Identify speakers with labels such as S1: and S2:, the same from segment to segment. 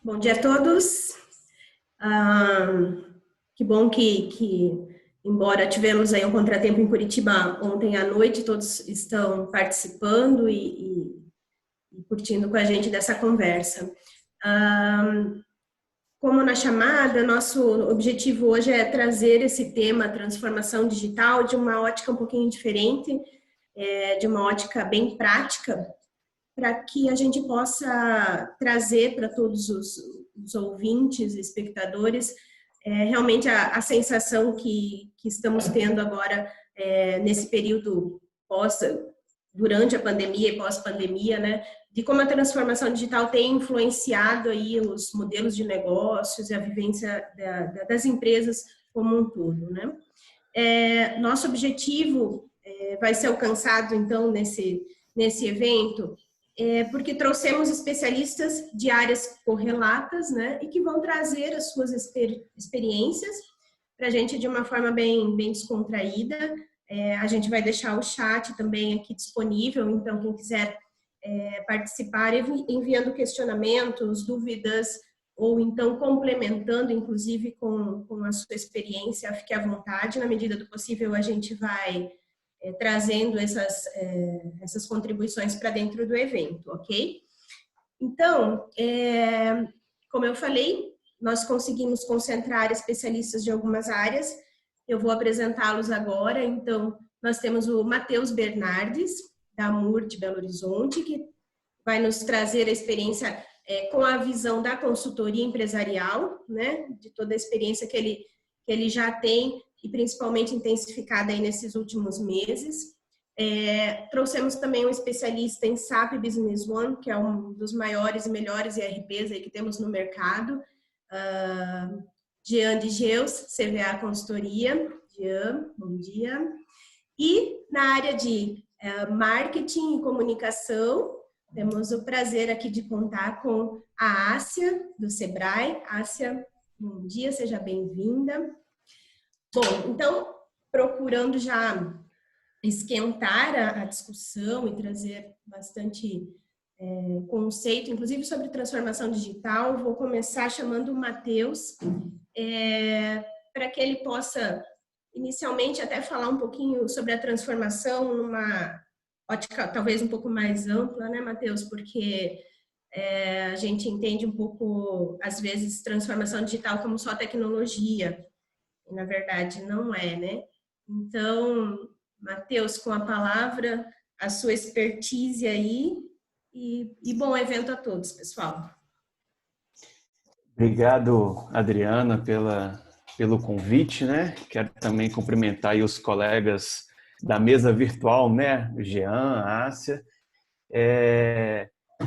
S1: Bom dia a todos. Ah, que bom que, embora tivemos aí um contratempo em Curitiba ontem à noite, todos estão participando e curtindo com a gente dessa conversa. Ah, Como na chamada, nosso objetivo hoje é trazer esse tema transformação digital de uma ótica um pouquinho diferente, de uma ótica bem prática, para que a gente possa trazer para todos os ouvintes, espectadores, realmente a sensação que estamos tendo agora nesse período pós, durante a pandemia e pós-pandemia, né, de como a transformação digital tem influenciado aí os modelos de negócios e a vivência das empresas como um todo, né? Nosso objetivo vai ser alcançado, então, nesse evento, porque trouxemos especialistas de áreas correlatas, né, e que vão trazer as suas experiências para a gente de uma forma bem descontraída. A gente vai deixar o chat também aqui disponível, então quem quiser participar, enviando questionamentos, dúvidas, ou então complementando, inclusive, com a sua experiência, fique à vontade, na medida do possível a gente vai trazendo essas contribuições para dentro do evento, ok? Então, como eu falei, nós conseguimos concentrar especialistas de algumas áreas, eu vou apresentá-los agora. Então, nós temos o Matheus Bernardes, da MUR de Belo Horizonte, que vai nos trazer a experiência com a visão da consultoria empresarial, né, de toda a experiência que ele já tem e principalmente intensificada aí nesses últimos meses. Trouxemos também um especialista em SAP Business One, que é um dos maiores e melhores ERPs aí que temos no mercado, Jean de Geus, CVA Consultoria. Jean, bom dia. E na área de marketing e comunicação, temos o prazer aqui de contar com a Ásia, do Sebrae. Ásia, bom dia, seja bem-vinda. Bom, então, procurando já esquentar a discussão e trazer bastante conceito, inclusive sobre transformação digital, vou começar chamando o Matheus, para que ele possa, inicialmente, até falar um pouquinho sobre a transformação numa ótica talvez um pouco mais ampla, né, Matheus? Porque a gente entende um pouco, às vezes, transformação digital como só tecnologia, e na verdade não é, né? Então, Matheus, com a palavra, a sua expertise aí, e bom evento a todos, pessoal.
S2: Obrigado, Adriana, pelo convite, né? Quero também cumprimentar aí os colegas da mesa virtual, né? O Jean, a Ásia.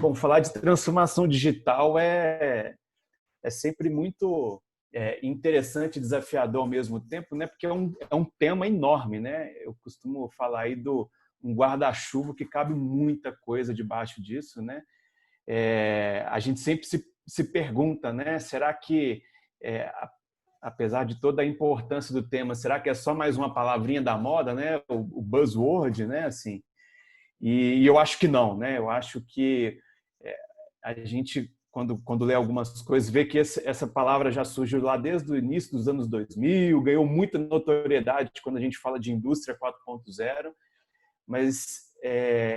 S2: Bom, falar de transformação digital é sempre muito interessante e desafiador ao mesmo tempo, né? Porque é um tema enorme, né? Eu costumo falar aí do um guarda-chuva que cabe muita coisa debaixo disso, né? A gente sempre se pergunta, né? Será que, apesar de toda a importância do tema, será que é só mais uma palavrinha da moda, né? O buzzword, né? Assim, e eu acho que não, né? Eu acho que a gente, quando lê algumas coisas, vê que essa palavra já surgiu lá desde o início dos anos 2000, ganhou muita notoriedade quando a gente fala de indústria 4.0, mas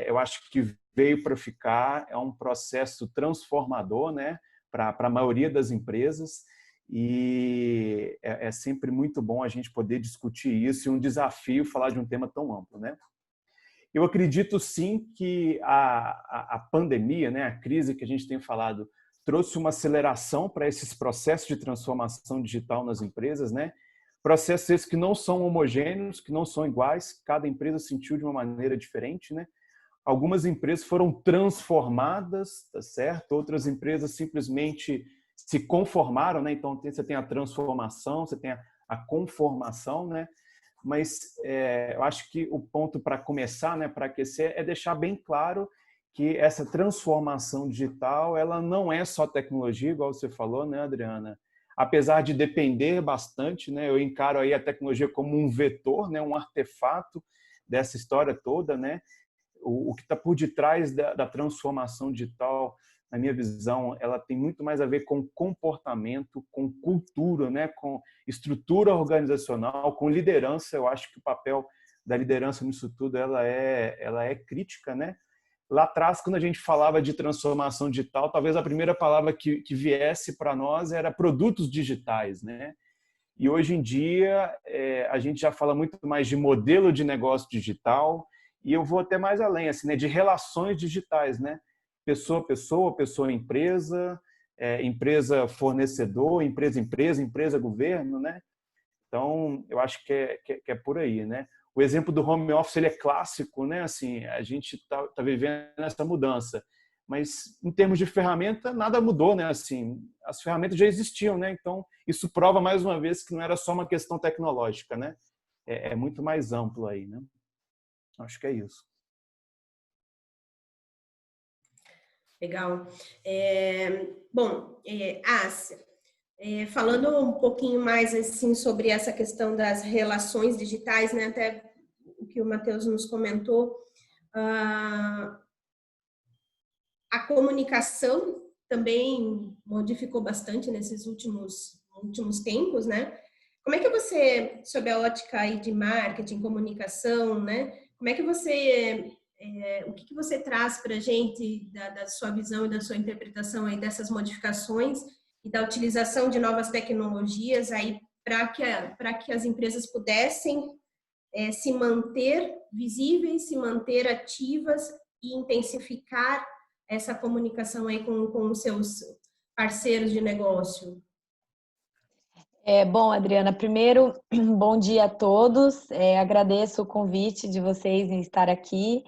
S2: eu acho que veio para ficar, é um processo transformador, né, para a maioria das empresas, e é sempre muito bom a gente poder discutir isso e um desafio falar de um tema tão amplo, né? Eu acredito sim que a pandemia, né, a crise que a gente tem falado, trouxe uma aceleração para esses processos de transformação digital nas empresas, né? Processos esses que não são homogêneos, que não são iguais, cada empresa sentiu de uma maneira diferente, né? Algumas empresas foram transformadas, tá certo? Outras empresas simplesmente se conformaram, né? Então você tem a transformação, você tem a conformação, né? Mas eu acho que o ponto para começar, né, para aquecer, é deixar bem claro que essa transformação digital, ela não é só tecnologia, igual você falou, né, Adriana? Apesar de depender bastante, né, eu encaro aí a tecnologia como um vetor, né, um artefato dessa história toda, né? o que está por detrás da transformação digital, na minha visão, ela tem muito mais a ver com comportamento, com cultura, né? Com estrutura organizacional, com liderança. Eu acho que o papel da liderança nisso tudo ela é crítica, né? Lá atrás, quando a gente falava de transformação digital, talvez a primeira palavra que viesse para nós era produtos digitais, né? E hoje em dia a gente já fala muito mais de modelo de negócio digital, e eu vou até mais além, assim, né? De relações digitais, né? Pessoa a pessoa, pessoa empresa, empresa fornecedor, empresa governo, né? Então, eu acho que é por aí, né? O exemplo do home office ele é clássico, né? Assim, a gente tá vivendo essa mudança, mas em termos de ferramenta nada mudou, né? Assim, as ferramentas já existiam, né? Então, isso prova mais uma vez que não era só uma questão tecnológica, né? É muito mais amplo aí, né? Acho que é isso.
S1: Legal. Bom, Ásia, falando um pouquinho mais assim sobre essa questão das relações digitais, né? Até o que o Matheus nos comentou, a comunicação também modificou bastante nesses últimos tempos, né? Como é que você, sob a ótica aí de marketing, comunicação, né? Como é que você, o que você traz para a gente da sua visão e da sua interpretação aí dessas modificações e da utilização de novas tecnologias aí para que as empresas pudessem se manter visíveis, se manter ativas e intensificar essa comunicação aí com os seus parceiros de negócio?
S3: Bom, Adriana, primeiro, bom dia a todos. Agradeço o convite de vocês em estar aqui.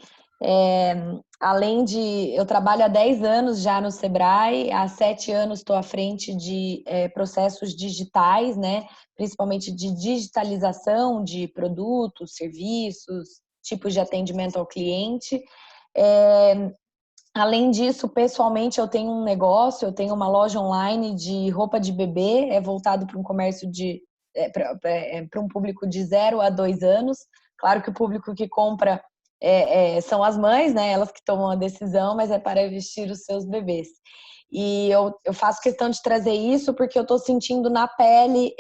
S3: Eu trabalho há 10 anos já no Sebrae, há 7 anos estou à frente de processos digitais, né? Principalmente de digitalização de produtos, serviços, tipos de atendimento ao cliente. Além disso, pessoalmente, eu tenho um negócio, eu tenho uma loja online de roupa de bebê, voltado para um comércio para um público de 0 a 2 anos. Claro que o público que compra são as mães, né? Elas que tomam a decisão, mas é para vestir os seus bebês. E eu faço questão de trazer isso porque eu estou sentindo na pele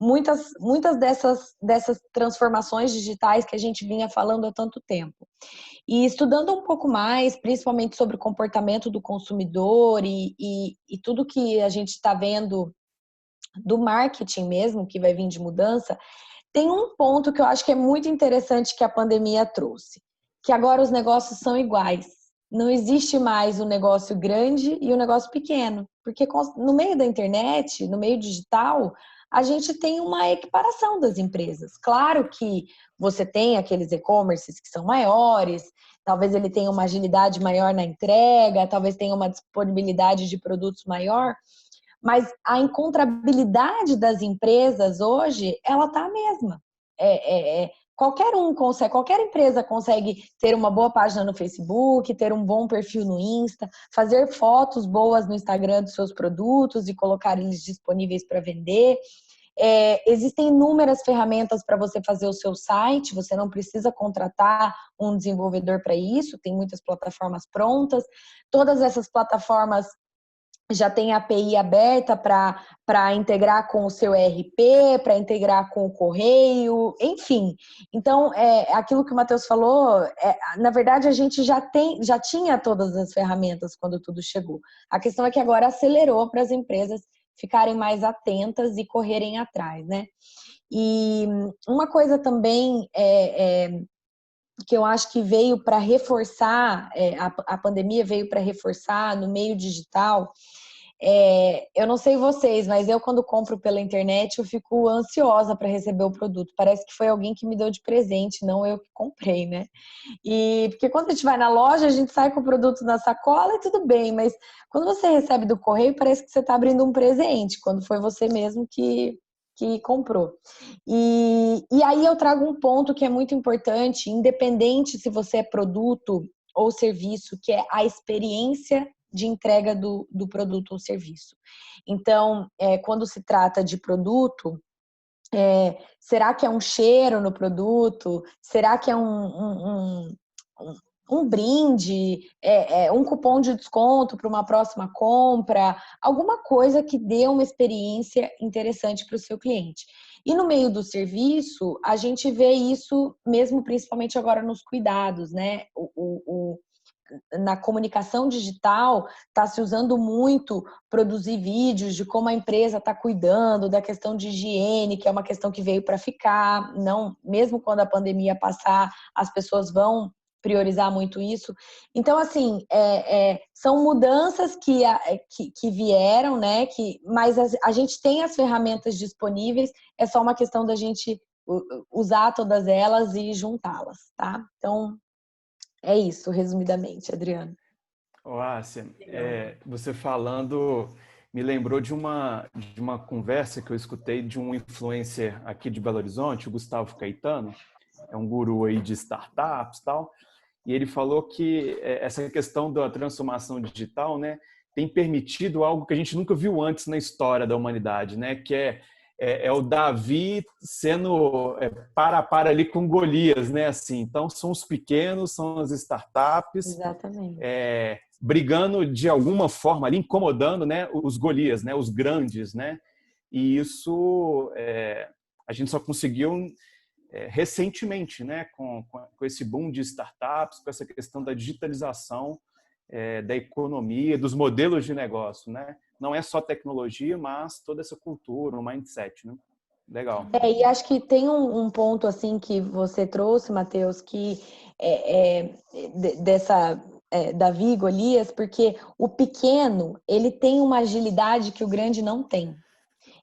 S3: muitas dessas transformações digitais que a gente vinha falando há tanto tempo. E estudando um pouco mais, principalmente sobre o comportamento do consumidor e tudo que a gente está vendo do marketing mesmo, que vai vir de mudança, tem um ponto que eu acho que é muito interessante que a pandemia trouxe, que agora os negócios são iguais. Não existe mais o negócio grande e o negócio pequeno, porque no meio da internet, no meio digital, a gente tem uma equiparação das empresas. Claro que você tem aqueles e-commerces que são maiores, talvez ele tenha uma agilidade maior na entrega, talvez tenha uma disponibilidade de produtos maior, mas a encontrabilidade das empresas hoje, ela está a mesma. Qualquer empresa consegue ter uma boa página no Facebook, ter um bom perfil no Insta, fazer fotos boas no Instagram dos seus produtos e colocar eles disponíveis para vender. Existem inúmeras ferramentas para você fazer o seu site, você não precisa contratar um desenvolvedor para isso, tem muitas plataformas prontas. Todas essas plataformas já tem a API aberta para integrar com o seu ERP, para integrar com o correio, enfim. Então, aquilo que o Matheus falou, na verdade, a gente já tinha todas as ferramentas quando tudo chegou. A questão é que agora acelerou para as empresas ficarem mais atentas e correrem atrás, né? E uma coisa também que eu acho que veio para reforçar, a pandemia veio para reforçar no meio digital. Eu não sei vocês, mas eu quando compro pela internet eu fico ansiosa para receber o produto. Parece que foi alguém que me deu de presente, não eu que comprei, né? Porque quando a gente vai na loja, a gente sai com o produto na sacola e tudo bem, mas quando você recebe do correio, parece que você está abrindo um presente, quando foi você mesmo que comprou. E aí eu trago um ponto que é muito importante, independente se você é produto ou serviço, que é a experiência de entrega do produto ou serviço. Então, quando se trata de produto, será que é um cheiro no produto? Será que é um brinde, um cupom de desconto para uma próxima compra, alguma coisa que dê uma experiência interessante para o seu cliente. E no meio do serviço, a gente vê isso mesmo, principalmente agora nos cuidados, né? Na comunicação digital, está se usando muito produzir vídeos de como a empresa está cuidando da questão de higiene, que é uma questão que veio para ficar. Não, mesmo quando a pandemia passar, as pessoas vão priorizar muito isso. Então, assim, são mudanças que vieram, né? Mas a gente tem as ferramentas disponíveis, é só uma questão da gente usar todas elas e juntá-las, tá? Então, é isso, resumidamente, Adriano.
S2: Ásia, você falando me lembrou de uma conversa que eu escutei de um influencer aqui de Belo Horizonte, o Gustavo Caetano, é um guru aí de startups e tal, e ele falou que essa questão da transformação digital, né, tem permitido algo que a gente nunca viu antes na história da humanidade, né, que é o Davi sendo para ali com Golias, né? Assim, então são os pequenos, são as startups,
S3: exatamente,
S2: brigando de alguma forma ali, incomodando, né? Os Golias, né? Os grandes, né? E isso a gente só conseguiu recentemente, né? Com esse boom de startups, com essa questão da digitalização da economia, dos modelos de negócio, né? Não é só tecnologia, mas toda essa cultura, um mindset, né? Legal.
S3: E acho que tem um ponto assim que você trouxe, Matheus, que dessa Davi e Golias, porque o pequeno ele tem uma agilidade que o grande não tem.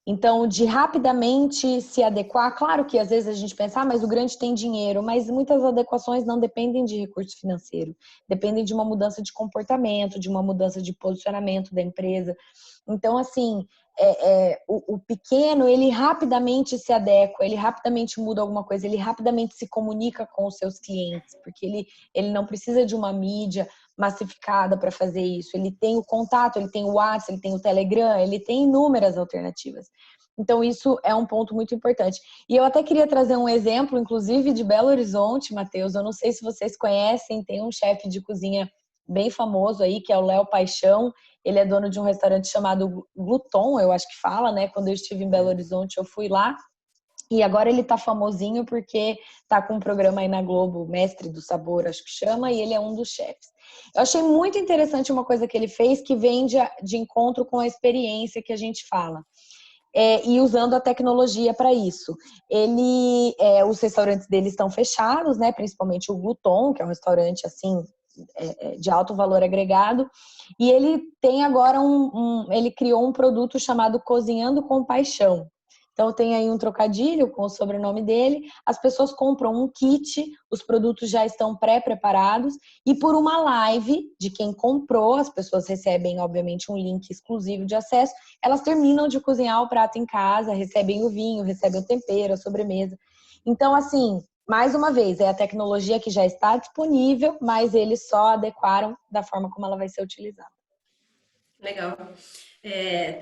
S3: Então, de rapidamente se adequar, claro que às vezes a gente pensa, mas o grande tem dinheiro, mas muitas adequações não dependem de recurso financeiro, dependem de uma mudança de comportamento, de uma mudança de posicionamento da empresa. Então, assim, o pequeno, ele rapidamente se adequa, ele rapidamente muda alguma coisa, ele rapidamente se comunica com os seus clientes, porque ele não precisa de uma mídia massificada para fazer isso. Ele tem o contato, ele tem o WhatsApp, ele tem o Telegram, ele tem inúmeras alternativas. Então, isso é um ponto muito importante. E eu até queria trazer um exemplo, inclusive, de Belo Horizonte, Matheus. Eu não sei se vocês conhecem, tem um chefe de cozinha bem famoso aí, que é o Léo Paixão. Ele é dono de um restaurante chamado Gluton, eu acho que fala, né? Quando eu estive em Belo Horizonte, eu fui lá. E agora ele tá famosinho porque tá com um programa aí na Globo, Mestre do Sabor, acho que chama, e ele é um dos chefes. Eu achei muito interessante uma coisa que ele fez que vem de encontro com a experiência que a gente fala. E usando a tecnologia para isso. Os restaurantes dele estão fechados, né? Principalmente o Gluton, que é um restaurante assim de alto valor agregado. E ele tem agora ele criou um produto chamado Cozinhando com Paixão. Então tem aí um trocadilho com o sobrenome dele. As pessoas compram um kit, os produtos já estão pré-preparados e por uma live de quem comprou, as pessoas recebem obviamente um link exclusivo de acesso. Elas terminam de cozinhar o prato em casa, recebem o vinho, recebem o tempero, a sobremesa. Então assim, mais uma vez, é a tecnologia que já está disponível, mas eles só adequaram da forma como ela vai ser utilizada.
S1: Legal.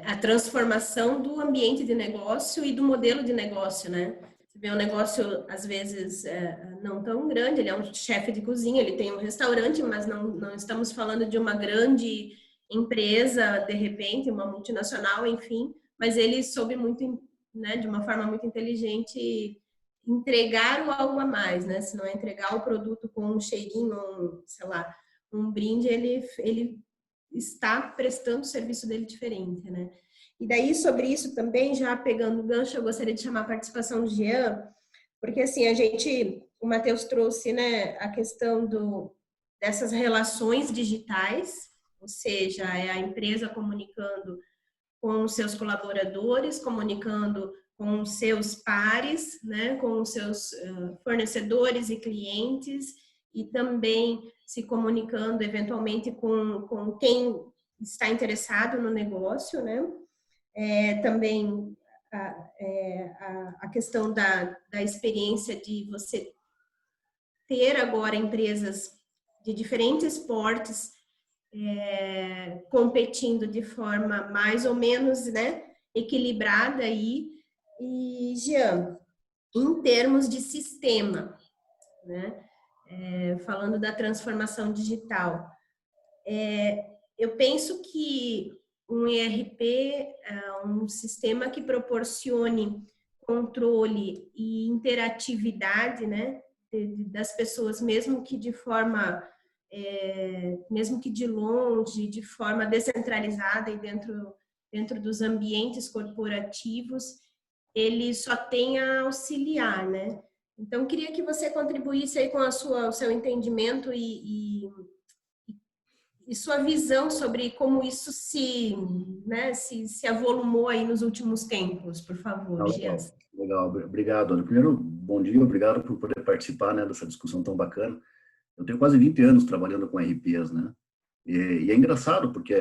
S1: A transformação do ambiente de negócio e do modelo de negócio, né? Você vê um negócio, às vezes, não tão grande, ele é um chefe de cozinha, ele tem um restaurante, mas não estamos falando de uma grande empresa, de repente, uma multinacional, enfim, mas ele soube muito, né, de uma forma muito inteligente, entregar o algo a mais, né? Se não é entregar o produto com um cheirinho, sei lá, um brinde, ele está prestando o serviço dele diferente, né? E daí, sobre isso também, já pegando o gancho, eu gostaria de chamar a participação do Jean, porque assim, o Matheus trouxe, né, a questão dessas relações digitais, ou seja, é a empresa comunicando com os seus colaboradores, comunicando com os seus pares, né, com os seus fornecedores e clientes, e também se comunicando eventualmente com quem está interessado no negócio, né? Também a questão da experiência de você ter agora empresas de diferentes portes competindo de forma mais ou menos, né, equilibrada aí. E, Jean, em termos de sistema, né? falando da transformação digital. Eu penso que um ERP é um sistema que proporcione controle e interatividade, né, das pessoas, mesmo que de forma, mesmo que de longe, de forma descentralizada e dentro dos ambientes corporativos, ele só tem a auxiliar, né? Então, queria que você contribuísse aí com o seu entendimento e sua visão sobre como isso se avolumou aí nos últimos tempos, por favor, Jean.
S4: Legal, obrigado, Ana. Primeiro, bom dia, obrigado por poder participar, né, dessa discussão tão bacana. Eu tenho quase 20 anos trabalhando com RPs, né? E é engraçado, porque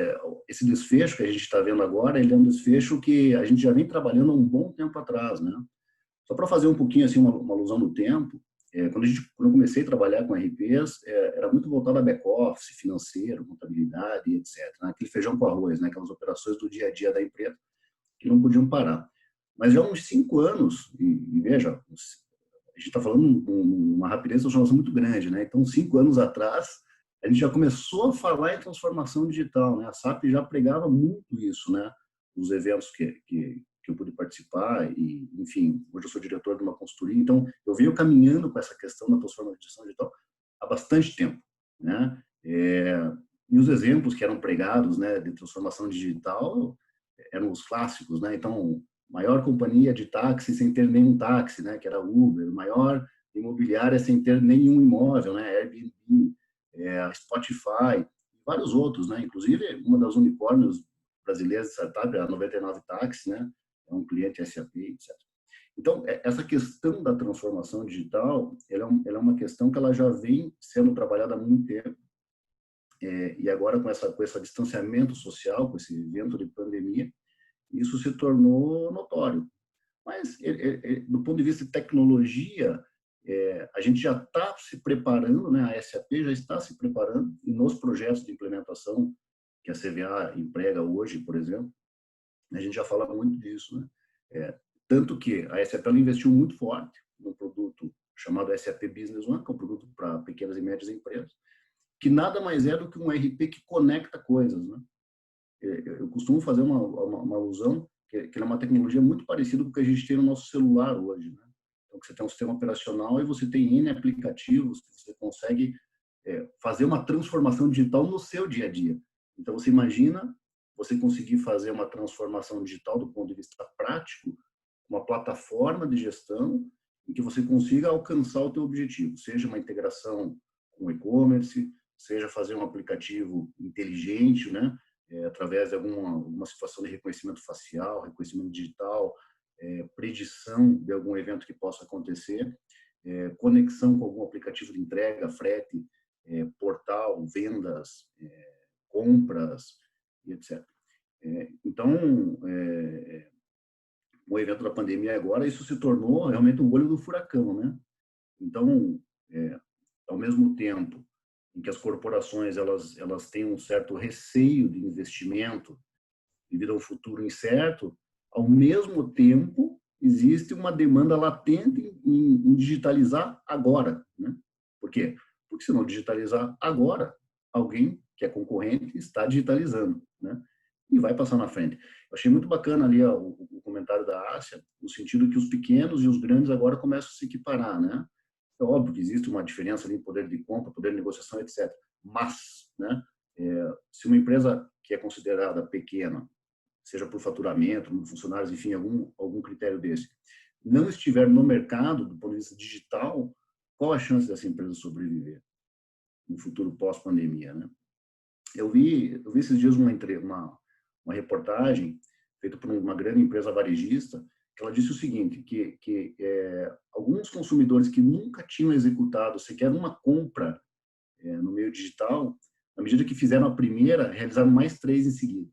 S4: esse desfecho que a gente está vendo agora, ele é um desfecho que a gente já vem trabalhando há um bom tempo atrás, né? Só para fazer um pouquinho, assim, uma alusão no tempo, quando eu comecei a trabalhar com RPs, era muito voltado a back-office, financeiro, contabilidade, etc. Né? Aquele feijão com arroz, né? Aquelas operações do dia a dia da empresa que não podiam parar. Mas já há uns 5 anos, e veja, a gente está falando uma rapidez de transformação muito grande, né? Então, 5 anos atrás, a gente já começou a falar em transformação digital, né? A SAP já pregava muito isso, né? Nos eventos que eu pude participar e, enfim, hoje eu sou diretor de uma consultoria, então eu venho caminhando com essa questão da transformação digital há bastante tempo, né? E os exemplos que eram pregados, né, de transformação digital eram os clássicos, né? Então, maior companhia de táxi sem ter nenhum táxi, né, que era Uber, maior imobiliária sem ter nenhum imóvel, né, Airbnb, Spotify, vários outros, né? Inclusive uma das unicórnios brasileiras de startup, a 99 Táxi, né? É um cliente SAP, etc. Então, essa questão da transformação digital, ela é uma questão que ela já vem sendo trabalhada há muito tempo. E agora, com esse distanciamento social, com esse evento de pandemia, isso se tornou notório. Mas, do ponto de vista de tecnologia, a gente já está se preparando, né? A SAP já está se preparando, e nos projetos de implementação que a CVA emprega hoje, por exemplo, a gente já fala muito disso, né? Tanto que a SAP ela investiu muito forte num produto chamado SAP Business One, que é um produto para pequenas e médias empresas, que nada mais é do que um RP que conecta coisas, né? Eu costumo fazer uma alusão que ele é uma tecnologia muito parecida com o que a gente tem no nosso celular hoje, né? Então, você tem um sistema operacional e você tem N aplicativos que você consegue fazer uma transformação digital no seu dia a dia. Então, você imagina você conseguir fazer uma transformação digital do ponto de vista prático, uma plataforma de gestão em que você consiga alcançar o teu objetivo, seja uma integração com e-commerce, seja fazer um aplicativo inteligente, né? Através de alguma situação de reconhecimento facial, reconhecimento digital, predição de algum evento que possa acontecer, conexão com algum aplicativo de entrega, frete, portal, vendas, compras, e etc. Então, o evento da pandemia agora, isso se tornou realmente o olho do furacão, né? Então, ao mesmo tempo em que as corporações elas têm um certo receio de investimento devido a um futuro incerto, ao mesmo tempo existe uma demanda latente em digitalizar agora, né? Por quê? Porque se não digitalizar agora, alguém que é concorrente está digitalizando, né? E vai passar na frente. Eu achei muito bacana ali o comentário da Ásia, no sentido que os pequenos e os grandes agora começam a se equiparar, né? É óbvio que existe uma diferença ali em poder de compra, poder de negociação, etc. Mas, né, se uma empresa que é considerada pequena, seja por faturamento, número de funcionários, enfim, algum critério desse, não estiver no mercado do ponto de vista digital, qual a chance dessa empresa sobreviver no futuro pós-pandemia, né? Eu vi esses dias uma reportagem feita por uma grande empresa varejista, que ela disse o seguinte, que alguns consumidores que nunca tinham executado sequer uma compra no meio digital, na medida que fizeram a primeira, realizaram mais 3 em seguida.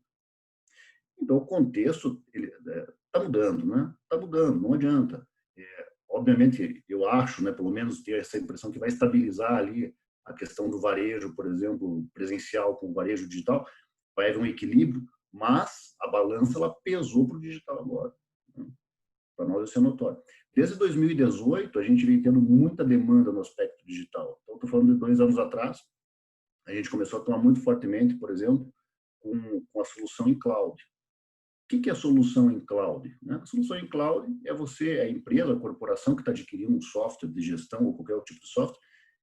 S4: Então, o contexto está mudando, né? Está mudando, não adianta. Obviamente, eu acho, né, pelo menos ter essa impressão que vai estabilizar ali a questão do varejo, por exemplo, presencial com o varejo digital, vai haver um equilíbrio, mas a balança ela pesou para o digital agora. Né? Para nós isso é notório. Desde 2018, a gente vem tendo muita demanda no aspecto digital. Então, estou falando de 2 anos atrás, a gente começou a atuar muito fortemente, por exemplo, com a solução em cloud. O que é a solução em cloud? A solução em cloud é você, a empresa, a corporação que está adquirindo um software de gestão ou qualquer outro tipo de software,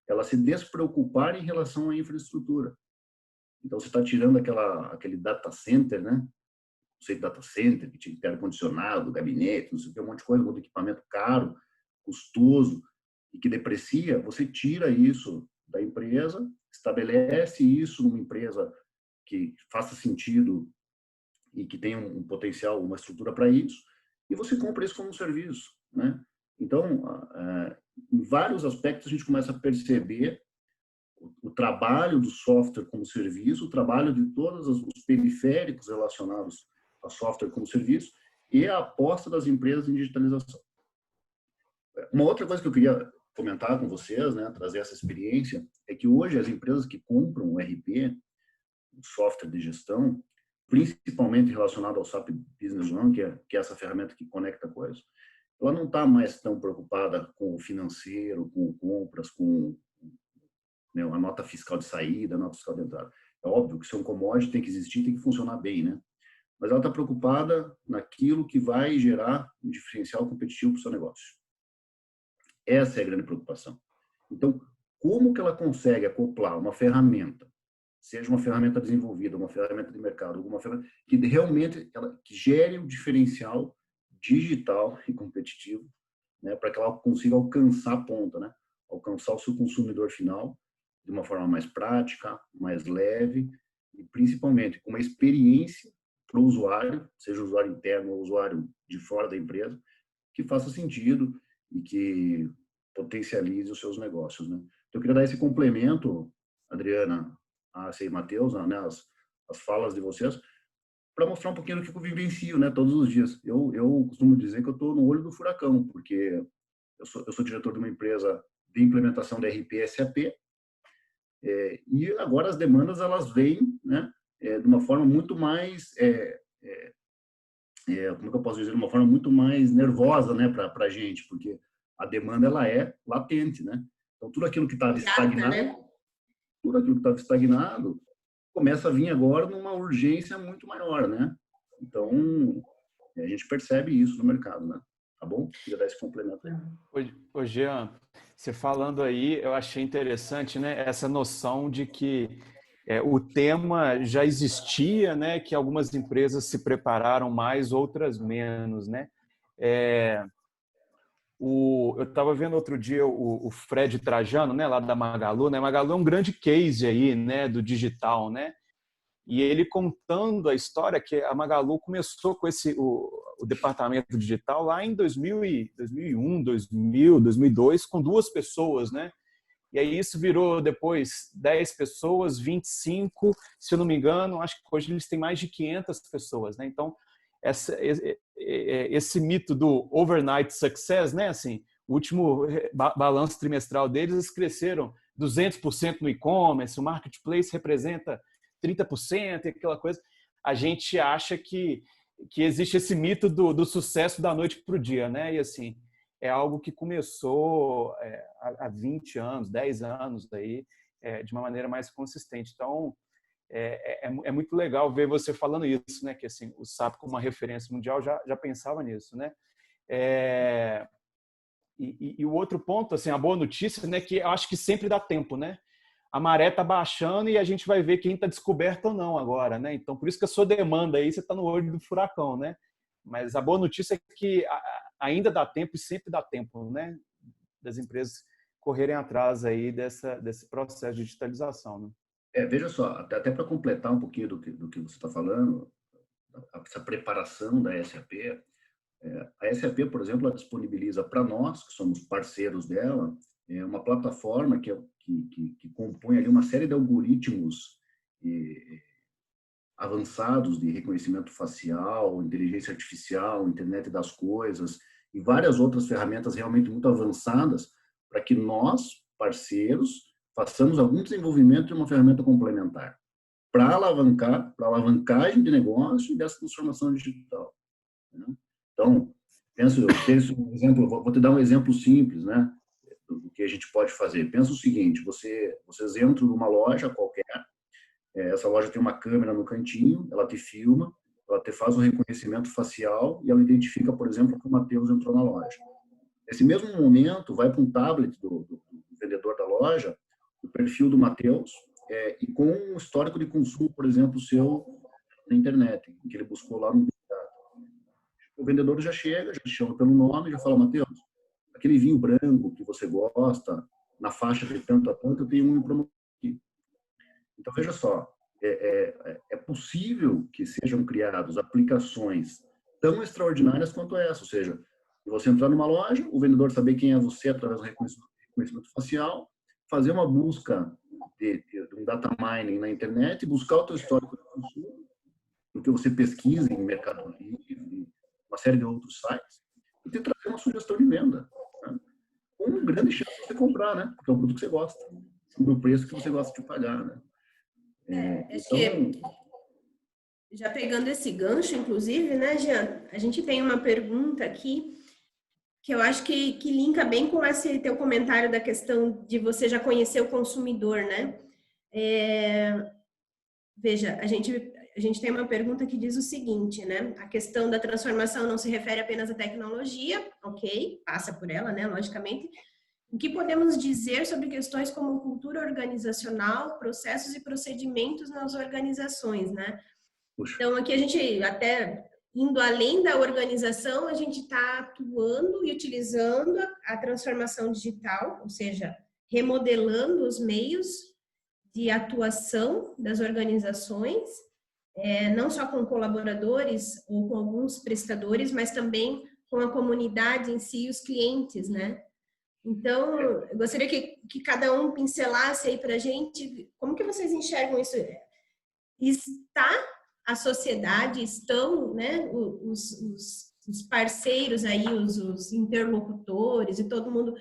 S4: ela se despreocupar em relação à infraestrutura. Então, você está tirando aquele data center, né? O conceito de data center, que tinha que ter ar-condicionado, gabinete, não sei o que, um monte de coisa, um monte de equipamento caro, custoso e que deprecia. Você tira isso da empresa, estabelece isso numa empresa que faça sentido e que tenha um potencial, uma estrutura para isso, e você compra isso como um serviço, né? Então, em vários aspectos a gente começa a perceber o trabalho do software como serviço, o trabalho de todos os periféricos relacionados a software como serviço e a aposta das empresas em digitalização. Uma outra coisa que eu queria comentar com vocês, né, trazer essa experiência, é que hoje as empresas que compram o RP, o software de gestão, principalmente relacionado ao SAP Business One, que é essa ferramenta que conecta coisas, ela não está mais tão preocupada com o financeiro, com compras, com, né, a nota fiscal de saída, a nota fiscal de entrada. É óbvio que se é um commodity tem que existir, tem que funcionar bem, né? Mas ela está preocupada naquilo que vai gerar um diferencial competitivo para o seu negócio. Essa é a grande preocupação. Então, como que ela consegue acoplar uma ferramenta, seja uma ferramenta desenvolvida, uma ferramenta de mercado, alguma ferramenta que realmente que gere um diferencial digital e competitivo, né, para que ela consiga alcançar a ponta, né, alcançar o seu consumidor final de uma forma mais prática, mais leve e principalmente com uma experiência para o usuário, seja usuário interno ou usuário de fora da empresa, que faça sentido e que potencialize os seus negócios, né? Então, eu queria dar esse complemento, Adriana, e Matheus, né, as falas de vocês, para mostrar um pouquinho do que eu vivencio, né, todos os dias. Eu costumo dizer que eu estou no olho do furacão, porque eu sou diretor de uma empresa de implementação da RP SAP, e agora as demandas elas vêm, né, de uma forma muito mais, como é que eu posso dizer, de uma forma muito mais nervosa, né, para a gente, porque a demanda ela é latente, né? Então tudo aquilo que estava estagnado, né? Tudo aquilo que estava estagnado começa a vir agora numa urgência muito maior, né? Então a gente percebe isso no mercado, né? Tá bom? Queria dar esse complemento aí.
S2: Ô Jean, você falando aí, eu achei interessante, né, essa noção de que o tema já existia, né, que algumas empresas se prepararam mais, outras menos, né? Eu estava vendo outro dia o Fred Trajano, né, lá da Magalu, né? Magalu é um grande case aí, né, do digital, né? E ele contando a história que a Magalu começou com o departamento digital lá em 2001, 2000, 2002, com 2 pessoas, né? E aí isso virou depois 10 pessoas, 25, se eu não me engano, acho que hoje eles têm mais de 500 pessoas, né? Então, esse mito do overnight success, né? Assim, o último balanço trimestral deles, eles cresceram 200% no e-commerce, o marketplace representa 30%, aquela coisa. A gente acha que existe esse mito do sucesso da noite para o dia, né? E assim, é algo que começou há 20 anos, 10 anos aí, de uma maneira mais consistente. Então, é muito legal ver você falando isso, né? Que assim, o SAP como uma referência mundial já pensava nisso, né? E o outro ponto, assim, a boa notícia, né? Que eu acho que sempre dá tempo, né? A maré está baixando e a gente vai ver quem está descoberto ou não agora, né? Então, por isso que a sua demanda aí, você está no olho do furacão, né? Mas a boa notícia é que ainda dá tempo e sempre dá tempo, né? Das empresas correrem atrás aí desse processo de digitalização, né?
S4: Veja só, até para completar um pouquinho do que você está falando, essa preparação da SAP, a SAP, por exemplo, ela disponibiliza para nós, que somos parceiros dela, uma plataforma que compõe ali uma série de algoritmos avançados de reconhecimento facial, inteligência artificial, internet das coisas e várias outras ferramentas realmente muito avançadas para que nós, parceiros, façamos algum desenvolvimento de uma ferramenta complementar para alavancagem de negócio e dessa transformação digital. Né? Então, Penso um exemplo, vou te dar um exemplo simples, né? Do que a gente pode fazer. Pensa o seguinte, vocês entram numa loja qualquer, essa loja tem uma câmera no cantinho, ela te filma, ela te faz um reconhecimento facial e ela identifica, por exemplo, que o Matheus entrou na loja. Nesse mesmo momento, vai para um tablet do vendedor da loja, o perfil do Matheus, e com um histórico de consumo, por exemplo, seu na internet, que ele buscou lá no mercado. O vendedor já chega, já chama pelo nome, já fala, Matheus, aquele vinho branco que você gosta, na faixa de tanto a tanto, eu tenho um em promoção aqui. Então, veja só, é possível que sejam criadas aplicações tão extraordinárias quanto essa, ou seja, você entrar numa loja, o vendedor saber quem é você através do reconhecimento facial, fazer uma busca de um data mining na internet, buscar o teu histórico de consumo, o que você pesquisa em Mercado Livre, uma série de outros sites, e te trazer uma sugestão de venda. Né? Com uma grande chance de você comprar, né? Porque é um produto que você gosta, no preço que você gosta de pagar, né?
S1: Acho que, já pegando esse gancho, inclusive, né, Jean, a gente tem uma pergunta aqui que eu acho que linka bem com esse teu comentário da questão de você já conhecer o consumidor, né? Veja, a gente tem uma pergunta que diz o seguinte, né? A questão da transformação não se refere apenas à tecnologia, ok, passa por ela, né, logicamente. O que podemos dizer sobre questões como cultura organizacional, processos e procedimentos nas organizações, né?
S4: Puxa.
S1: Então, aqui a gente, até indo além da organização, a gente está atuando e utilizando a transformação digital, ou seja, remodelando os meios de atuação das organizações, não só com colaboradores ou com alguns prestadores, mas também com a comunidade em si e os clientes, né? Então, eu gostaria que cada um pincelasse aí para a gente como que vocês enxergam isso. A sociedade, estão, né, os parceiros aí, os interlocutores e todo mundo,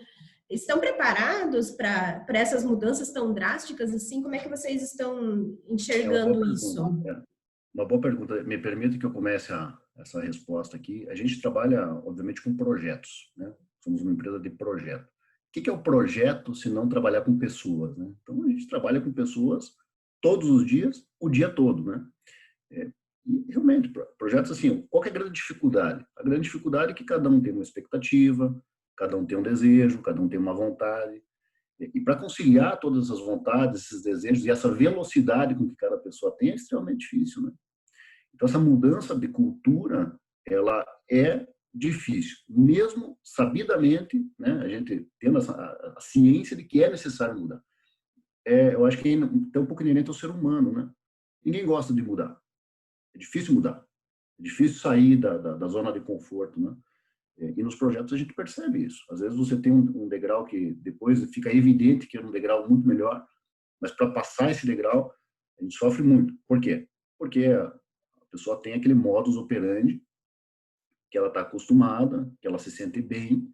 S1: estão preparados para essas mudanças tão drásticas assim? Como é que vocês estão enxergando isso?
S4: Uma boa pergunta. Me permite que eu comece essa resposta aqui. A gente trabalha, obviamente, com projetos, né? Somos uma empresa de projeto. O que é o projeto se não trabalhar com pessoas, né? Então, a gente trabalha com pessoas todos os dias, o dia todo, né? E, realmente, projetos assim, qual que é a grande dificuldade? A grande dificuldade é que cada um tem uma expectativa, cada um tem um desejo, cada um tem uma vontade. E para conciliar todas essas vontades, esses desejos e essa velocidade com que cada pessoa tem é extremamente difícil, né? Então, essa mudança de cultura, ela é difícil, mesmo sabidamente, né? A gente tendo a ciência de que é necessário mudar. Eu acho que tem um pouco inerente ao ser humano, né? Ninguém gosta de mudar. É difícil mudar. É difícil sair da zona de conforto, né? E nos projetos a gente percebe isso. Às vezes você tem um degrau que depois fica evidente que é um degrau muito melhor, mas para passar esse degrau, a gente sofre muito. Por quê? Porque a pessoa tem aquele modus operandi que ela está acostumada, que ela se sente bem,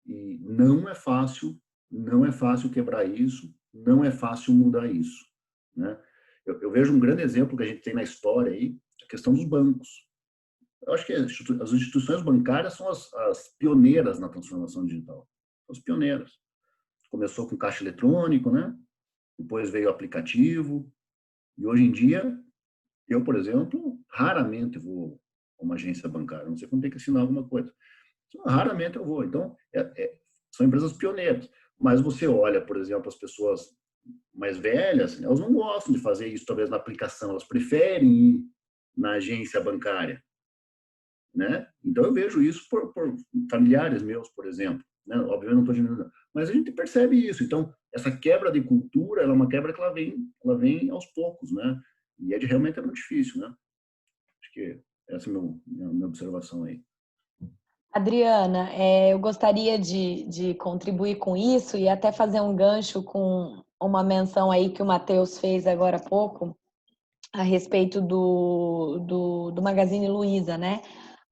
S4: e não é fácil quebrar isso, não é fácil mudar isso, né? Eu vejo um grande exemplo que a gente tem na história aí, a questão dos bancos. Eu acho que as instituições bancárias são as pioneiras na transformação digital. As pioneiras. Começou com caixa eletrônico, né? Depois veio o aplicativo. E hoje em dia, eu, por exemplo, raramente vou a uma agência bancária. Não sei quando tem que assinar alguma coisa. Raramente eu vou. Então, são empresas pioneiras. Mas você olha, por exemplo, as pessoas mais velhas, elas não gostam de fazer isso, talvez, na aplicação. Elas preferem ir na agência bancária, né? Então, eu vejo isso por familiares meus, por exemplo. Né? Obviamente, não estou diminuindo. Mas a gente percebe isso. Então, essa quebra de cultura, ela é uma quebra que ela vem aos poucos, né? E realmente é muito difícil, né? Acho que essa é a minha observação aí.
S3: Adriana, eu gostaria de contribuir com isso e até fazer um gancho com uma menção aí que o Matheus fez agora há pouco a respeito do Magazine Luiza, né?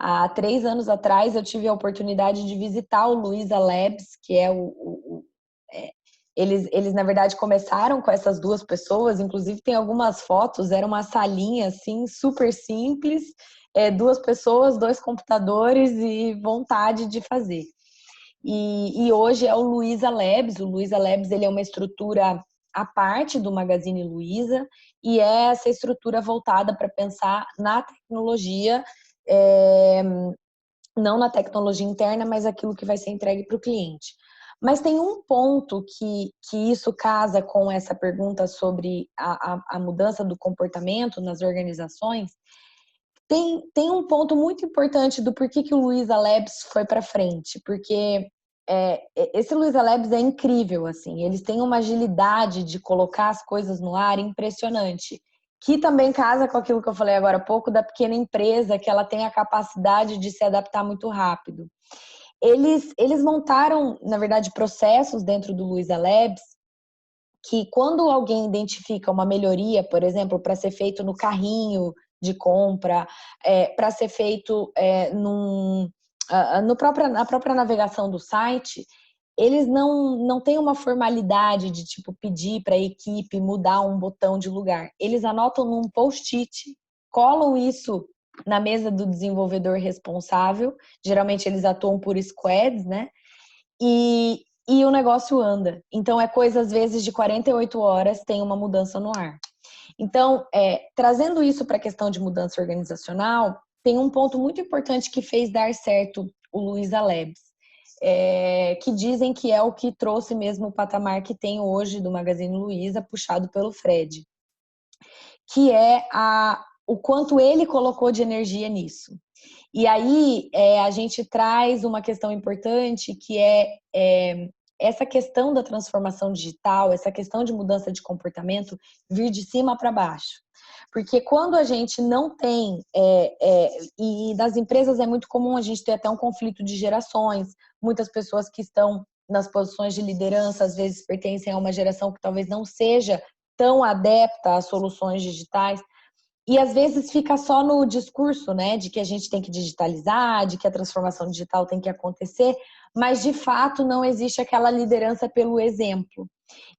S3: Há 3 anos atrás eu tive a oportunidade de visitar o Luiza Labs, que é eles na verdade começaram com essas 2 pessoas, inclusive tem algumas fotos, era uma salinha assim super simples, 2 pessoas, 2 computadores e vontade de fazer. E hoje é o Luiza Labs. O Luiza Labs, ele é uma estrutura à parte do Magazine Luiza e é essa estrutura voltada para pensar na tecnologia, não na tecnologia interna, mas aquilo que vai ser entregue para o cliente. Mas tem um ponto que isso casa com essa pergunta sobre a mudança do comportamento nas organizações. Tem um ponto muito importante do porquê que o Luiza Labs foi para frente, porque esse Luiza Labs é incrível, assim, eles têm uma agilidade de colocar as coisas no ar impressionante, que também casa com aquilo que eu falei agora há pouco da pequena empresa, que ela tem a capacidade de se adaptar muito rápido. Eles montaram, na verdade, processos dentro do Luiza Labs que quando alguém identifica uma melhoria, por exemplo, para ser feito no carrinho de compra, para ser feito na própria navegação do site, eles não têm uma formalidade de tipo pedir para a equipe mudar um botão de lugar. Eles anotam num post-it, colam isso na mesa do desenvolvedor responsável. Geralmente eles atuam por squads, né? E o negócio anda. Então, é coisa, às vezes, de 48 horas tem uma mudança no ar. Então, trazendo isso para a questão de mudança organizacional, tem um ponto muito importante que fez dar certo o Luiza Labs, que dizem que é o que trouxe mesmo o patamar que tem hoje do Magazine Luiza, puxado pelo Fred, que é o quanto ele colocou de energia nisso. E aí a gente traz uma questão importante que é essa questão da transformação digital, essa questão de mudança de comportamento vir de cima para baixo. Porque quando a gente não tem, e nas empresas é muito comum a gente ter até um conflito de gerações, muitas pessoas que estão nas posições de liderança às vezes pertencem a uma geração que talvez não seja tão adepta às soluções digitais. E às vezes fica só no discurso, né, de que a gente tem que digitalizar, de que a transformação digital tem que acontecer, mas de fato não existe aquela liderança pelo exemplo.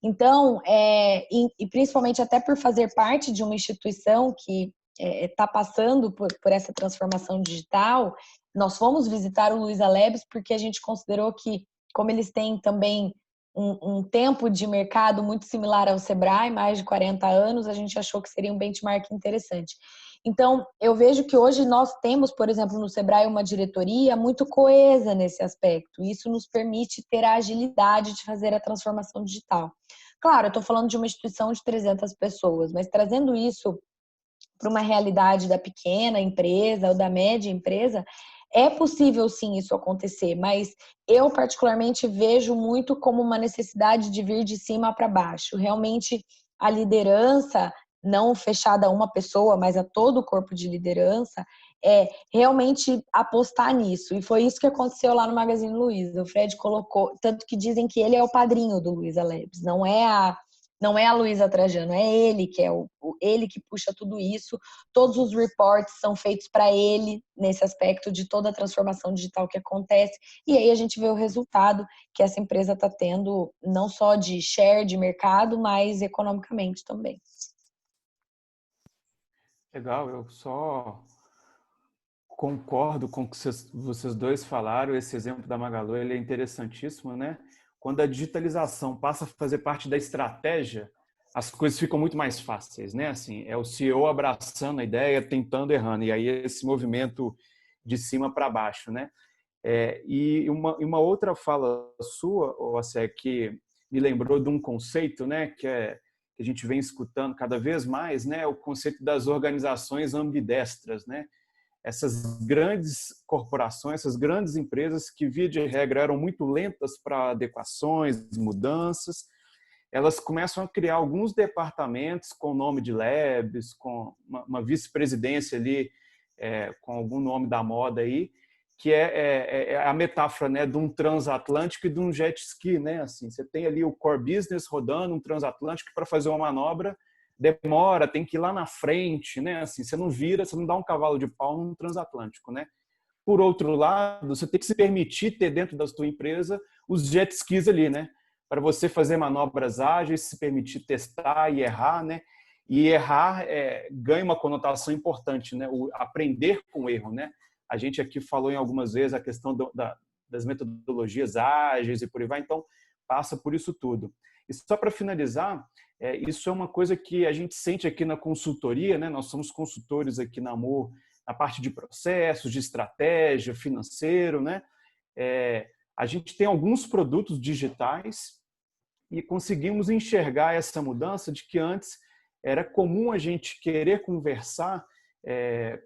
S3: Então, e principalmente até por fazer parte de uma instituição que está passando por essa transformação digital, nós fomos visitar o Luiza Labs porque a gente considerou que, como eles têm também um tempo de mercado muito similar ao Sebrae, mais de 40 anos, a gente achou que seria um benchmark interessante. Então, eu vejo que hoje nós temos, por exemplo, no Sebrae, uma diretoria muito coesa nesse aspecto. Isso nos permite ter a agilidade de fazer a transformação digital. Claro, eu estou falando de uma instituição de 300 pessoas, mas trazendo isso para uma realidade da pequena empresa ou da média empresa, é possível sim isso acontecer, mas eu particularmente vejo muito como uma necessidade de vir de cima para baixo. Realmente a liderança, não fechada a uma pessoa, mas a todo o corpo de liderança, realmente apostar nisso. E foi isso que aconteceu lá no Magazine Luiza. O Fred colocou, tanto que dizem que ele é o padrinho do Luiza Labs, não é a Luiza Trajano, é ele que ele que puxa tudo isso. Todos os reports são feitos para ele nesse aspecto de toda a transformação digital que acontece. E aí a gente vê o resultado que essa empresa está tendo, não só de share de mercado, mas economicamente também.
S2: Legal, eu só concordo com o que vocês dois falaram. Esse exemplo da Magalu, ele é interessantíssimo, né? Quando a digitalização passa a fazer parte da estratégia, as coisas ficam muito mais fáceis, né? Assim, é o CEO abraçando a ideia, tentando, errando, e aí esse movimento de cima para baixo, né? E uma outra fala sua, Océ, que me lembrou de um conceito, né? Que a gente vem escutando cada vez mais, né? O conceito das organizações ambidestras, né? Essas grandes corporações, essas grandes empresas que, via de regra, eram muito lentas para adequações, mudanças, elas começam a criar alguns departamentos com nome de labs, com uma vice-presidência ali, com algum nome da moda aí, que é a metáfora, né, de um transatlântico e de um jet ski, né? Assim, você tem ali o core business rodando, um transatlântico para fazer uma manobra, demora, tem que ir lá na frente, né? Assim, você não vira, você não dá um cavalo de pau num transatlântico, né? Por outro lado, você tem que se permitir ter dentro da sua empresa os jet skis ali, né? Para você fazer manobras ágeis, se permitir testar e errar, né? E errar ganha uma conotação importante, né? O aprender com o erro, né? A gente aqui falou em algumas vezes a questão das metodologias ágeis e por aí vai, então passa por isso tudo. E só para finalizar, isso é uma coisa que a gente sente aqui na consultoria, né? Nós somos consultores aqui na Amor, na parte de processos, de estratégia, financeiro, né? A gente tem alguns produtos digitais e conseguimos enxergar essa mudança de que antes era comum a gente querer conversar,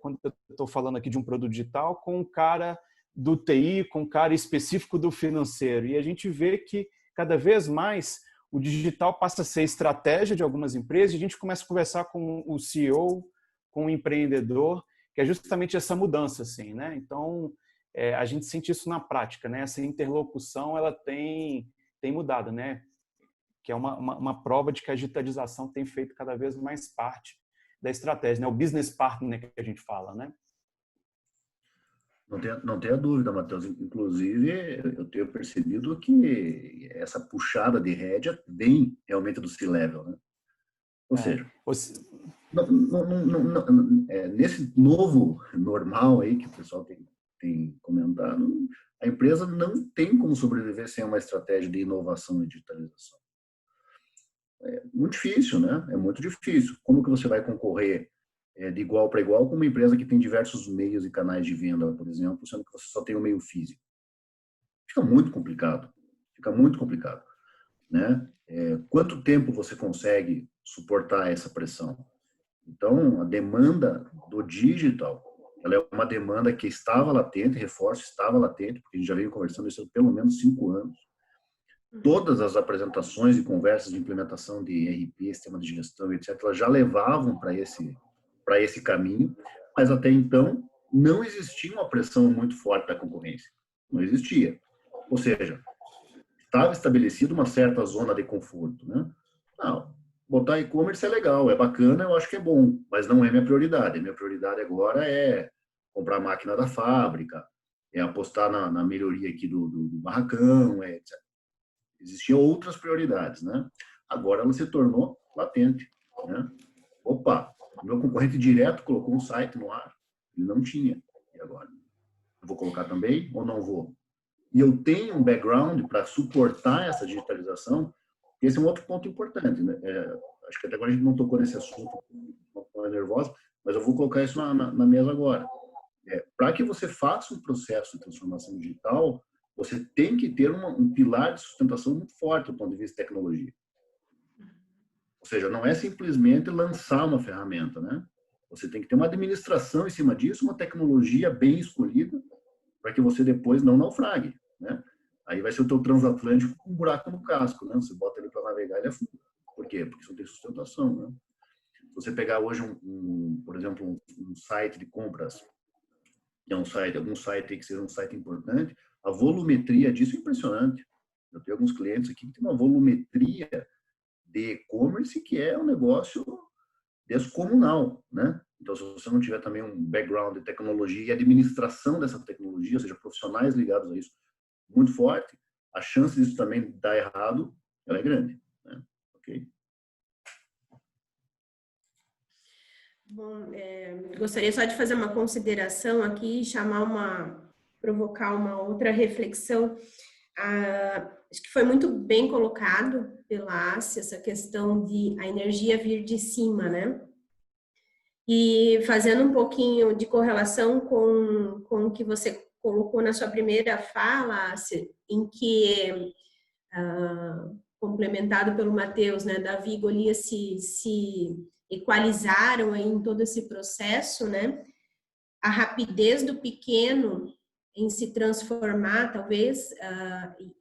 S2: quando eu estou falando aqui de um produto digital, com um cara do TI, com um cara específico do financeiro. E a gente vê que cada vez mais o digital passa a ser estratégia de algumas empresas e a gente começa a conversar com o CEO, com o empreendedor, que é justamente essa mudança, assim, né? Então, a gente sente isso na prática, né? Essa interlocução, ela tem mudado, né? Que é uma prova de que a digitalização tem feito cada vez mais parte da estratégia, né? O business partner que a gente fala, né?
S4: Não tenha dúvida, Matheus. Inclusive, eu tenho percebido que essa puxada de rédea vem realmente do C-Level, né? Ou seja, nesse novo normal aí que o pessoal tem comentado, a empresa não tem como sobreviver sem uma estratégia de inovação e digitalização. É muito difícil, né? É muito difícil. Como que você vai concorrer de igual para igual com uma empresa que tem diversos meios e canais de venda, por exemplo, sendo que você só tem o meio físico? Fica muito complicado. Fica muito complicado, né? Quanto tempo você consegue suportar essa pressão? Então, a demanda do digital, ela é uma demanda que estava latente, reforço, estava latente, porque a gente já veio conversando isso há pelo menos 5 anos. Todas as apresentações e conversas de implementação de ERP, sistema de gestão, etc., elas já levavam para esse caminho, mas até então não existia uma pressão muito forte da concorrência. Não existia. Ou seja, estava estabelecida uma certa zona de conforto, né? Não, botar e-commerce é legal, é bacana, eu acho que é bom, mas não é minha prioridade. Minha prioridade agora é comprar a máquina da fábrica, é apostar na melhoria aqui do barracão, etc. Existiam outras prioridades, né? Agora ela se tornou latente, né? Opa, meu concorrente direto colocou um site no ar, ele não tinha, e agora? Eu vou colocar também ou não vou? E eu tenho um background para suportar essa digitalização. Esse é um outro ponto importante, né? Acho que até agora a gente não tocou nesse assunto, não é nervosa, mas eu vou colocar isso na mesa agora. Para que você faça um processo de transformação digital, você tem que ter um pilar de sustentação muito forte do ponto de vista de tecnologia. Ou seja, não é simplesmente lançar uma ferramenta, né? Você tem que ter uma administração em cima disso, uma tecnologia bem escolhida, para que você depois não naufrague, né? Aí vai ser o teu transatlântico com um buraco no casco, né? Você bota ele para navegar, ele afunda. Por quê? Porque você não tem sustentação, né? Se você pegar hoje, por exemplo, um site de compras, que é algum site que seja um site importante, a volumetria disso é impressionante. Eu tenho alguns clientes aqui que tem uma volumetria de e-commerce que é um negócio descomunal, né? Então, se você não tiver também um background de tecnologia e administração dessa tecnologia, ou seja, profissionais ligados a isso muito forte, a chance disso também dar errado, ela é grande, né? Ok?
S1: Bom, gostaria só de fazer uma consideração aqui, provocar uma outra reflexão. Acho que foi muito bem colocado pela Ásia essa questão de a energia vir de cima, né? E fazendo um pouquinho de correlação com o que você colocou na sua primeira fala, Ásia, em que, complementado pelo Matheus, né, Davi e Golias se equalizaram aí em todo esse processo, né? A rapidez do pequeno em se transformar, talvez,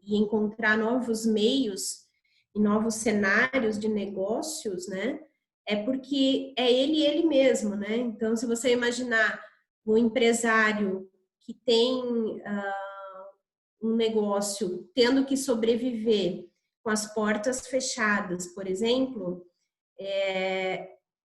S1: e encontrar novos meios e novos cenários de negócios, né? É porque é ele mesmo, né? Então, se você imaginar um empresário que tem um negócio tendo que sobreviver com as portas fechadas, por exemplo,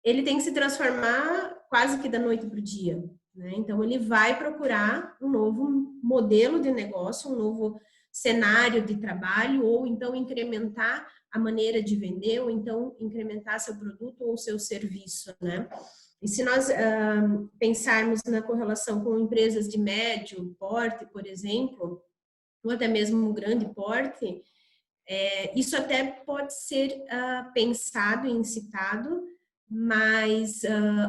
S1: ele tem que se transformar quase que da noite para o dia, né? Então, ele vai procurar um novo modelo de negócio, um novo cenário de trabalho, ou então incrementar a maneira de vender, ou então incrementar seu produto ou seu serviço, né? E se nós pensarmos na correlação com empresas de médio porte, por exemplo, ou até mesmo um grande porte, isso até pode ser pensado e incitado, mas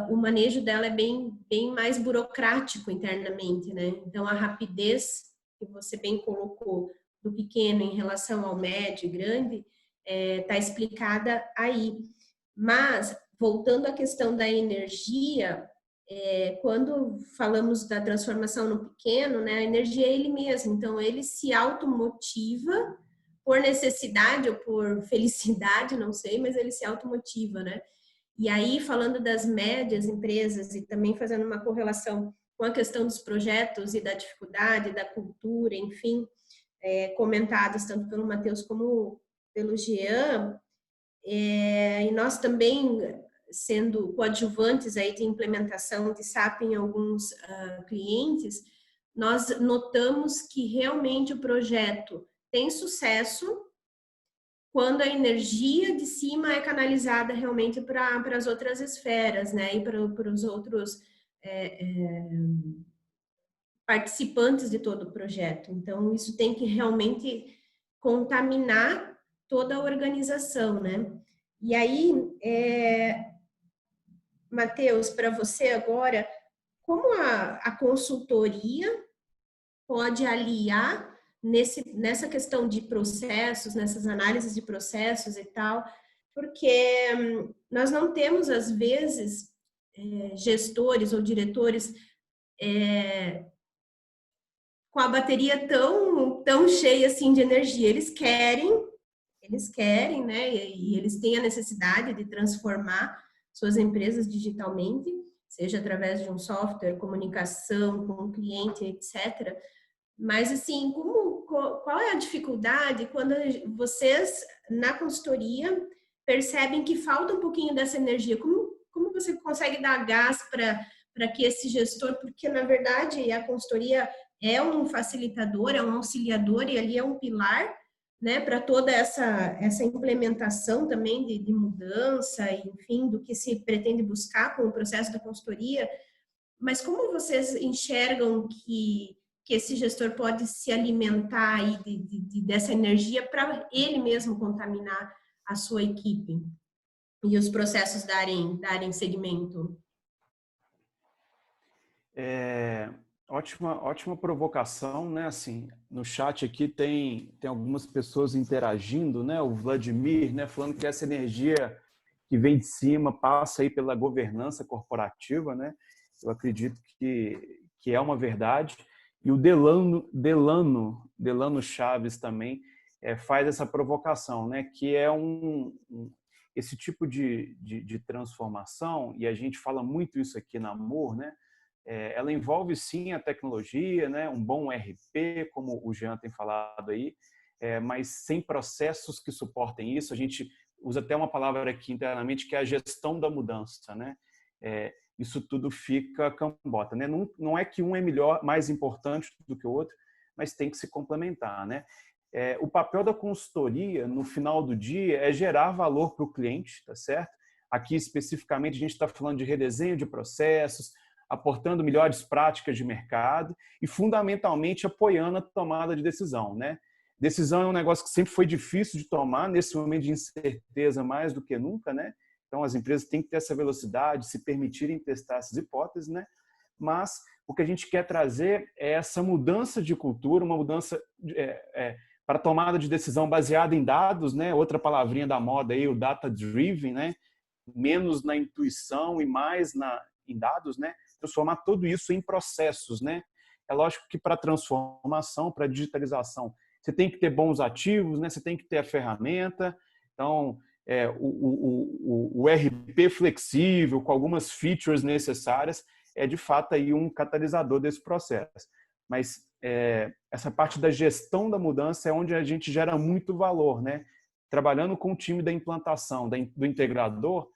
S1: o manejo dela é bem mais burocrático internamente, né? Então, a rapidez que você bem colocou do pequeno em relação ao médio e grande está explicada aí. Mas, voltando à questão da energia, quando falamos da transformação no pequeno, né, a energia é ele mesmo, então ele se automotiva por necessidade ou por felicidade, não sei, mas ele se automotiva, né? E aí, falando das médias empresas e também fazendo uma correlação com a questão dos projetos e da dificuldade, da cultura, enfim, comentados tanto pelo Matheus como pelo Jean, e nós também sendo coadjuvantes aí de implementação de SAP em alguns clientes, nós notamos que realmente o projeto tem sucesso quando a energia de cima é canalizada realmente para as outras esferas, né, e para os outros participantes de todo o projeto. Então, isso tem que realmente contaminar toda a organização, né? E aí, Matheus, para você agora, como a consultoria pode aliar nessa questão de processos, nessas análises de processos e tal, porque nós não temos, às vezes, gestores ou diretores com a bateria tão cheia assim de energia. Eles querem, né? E eles têm a necessidade de transformar suas empresas digitalmente, seja através de um software, comunicação com o cliente, etc. Mas, assim, qual é a dificuldade quando vocês, na consultoria, percebem que falta um pouquinho dessa energia? Como você consegue dar gás para que esse gestor, porque, na verdade, a consultoria é um facilitador, é um auxiliador e ali é um pilar, né, para toda essa implementação também de mudança, enfim, do que se pretende buscar com o processo da consultoria. Mas como vocês enxergam que esse gestor pode se alimentar aí dessa energia para ele mesmo contaminar a sua equipe e os processos darem segmento?
S2: Ótima provocação, né? Assim, no chat aqui tem algumas pessoas interagindo, né? O Vladimir, né, falando que essa energia que vem de cima passa aí pela governança corporativa, né? Eu acredito que é uma verdade. E o Delano Chaves também faz essa provocação, né? Que é esse tipo de transformação, e a gente fala muito isso aqui na Amor, né? Ela envolve sim a tecnologia, né? Um bom RP, como o Jean tem falado aí, mas sem processos que suportem isso. A gente usa até uma palavra aqui internamente que é a gestão da mudança, né? Isso tudo fica cambota, né? Não é que um é melhor, mais importante do que o outro, mas tem que se complementar, né? O papel da consultoria, no final do dia, é gerar valor para o cliente, tá certo? Aqui, especificamente, a gente está falando de redesenho de processos, aportando melhores práticas de mercado e, fundamentalmente, apoiando a tomada de decisão, né? Decisão é um negócio que sempre foi difícil de tomar, nesse momento de incerteza mais do que nunca, né? Então, as empresas têm que ter essa velocidade, se permitirem testar essas hipóteses, né? Mas o que a gente quer trazer é essa mudança de cultura, uma mudança para tomada de decisão baseada em dados, né? Outra palavrinha da moda aí, o data-driven, né? Menos na intuição e mais em dados, né? Transformar tudo isso em processos, né? É lógico que para transformação, para digitalização, você tem que ter bons ativos, né? Você tem que ter a ferramenta. Então, o RP flexível, com algumas features necessárias, é de fato aí um catalisador desse processo. Mas essa parte da gestão da mudança é onde a gente gera muito valor, né? Trabalhando com o time da implantação, do integrador,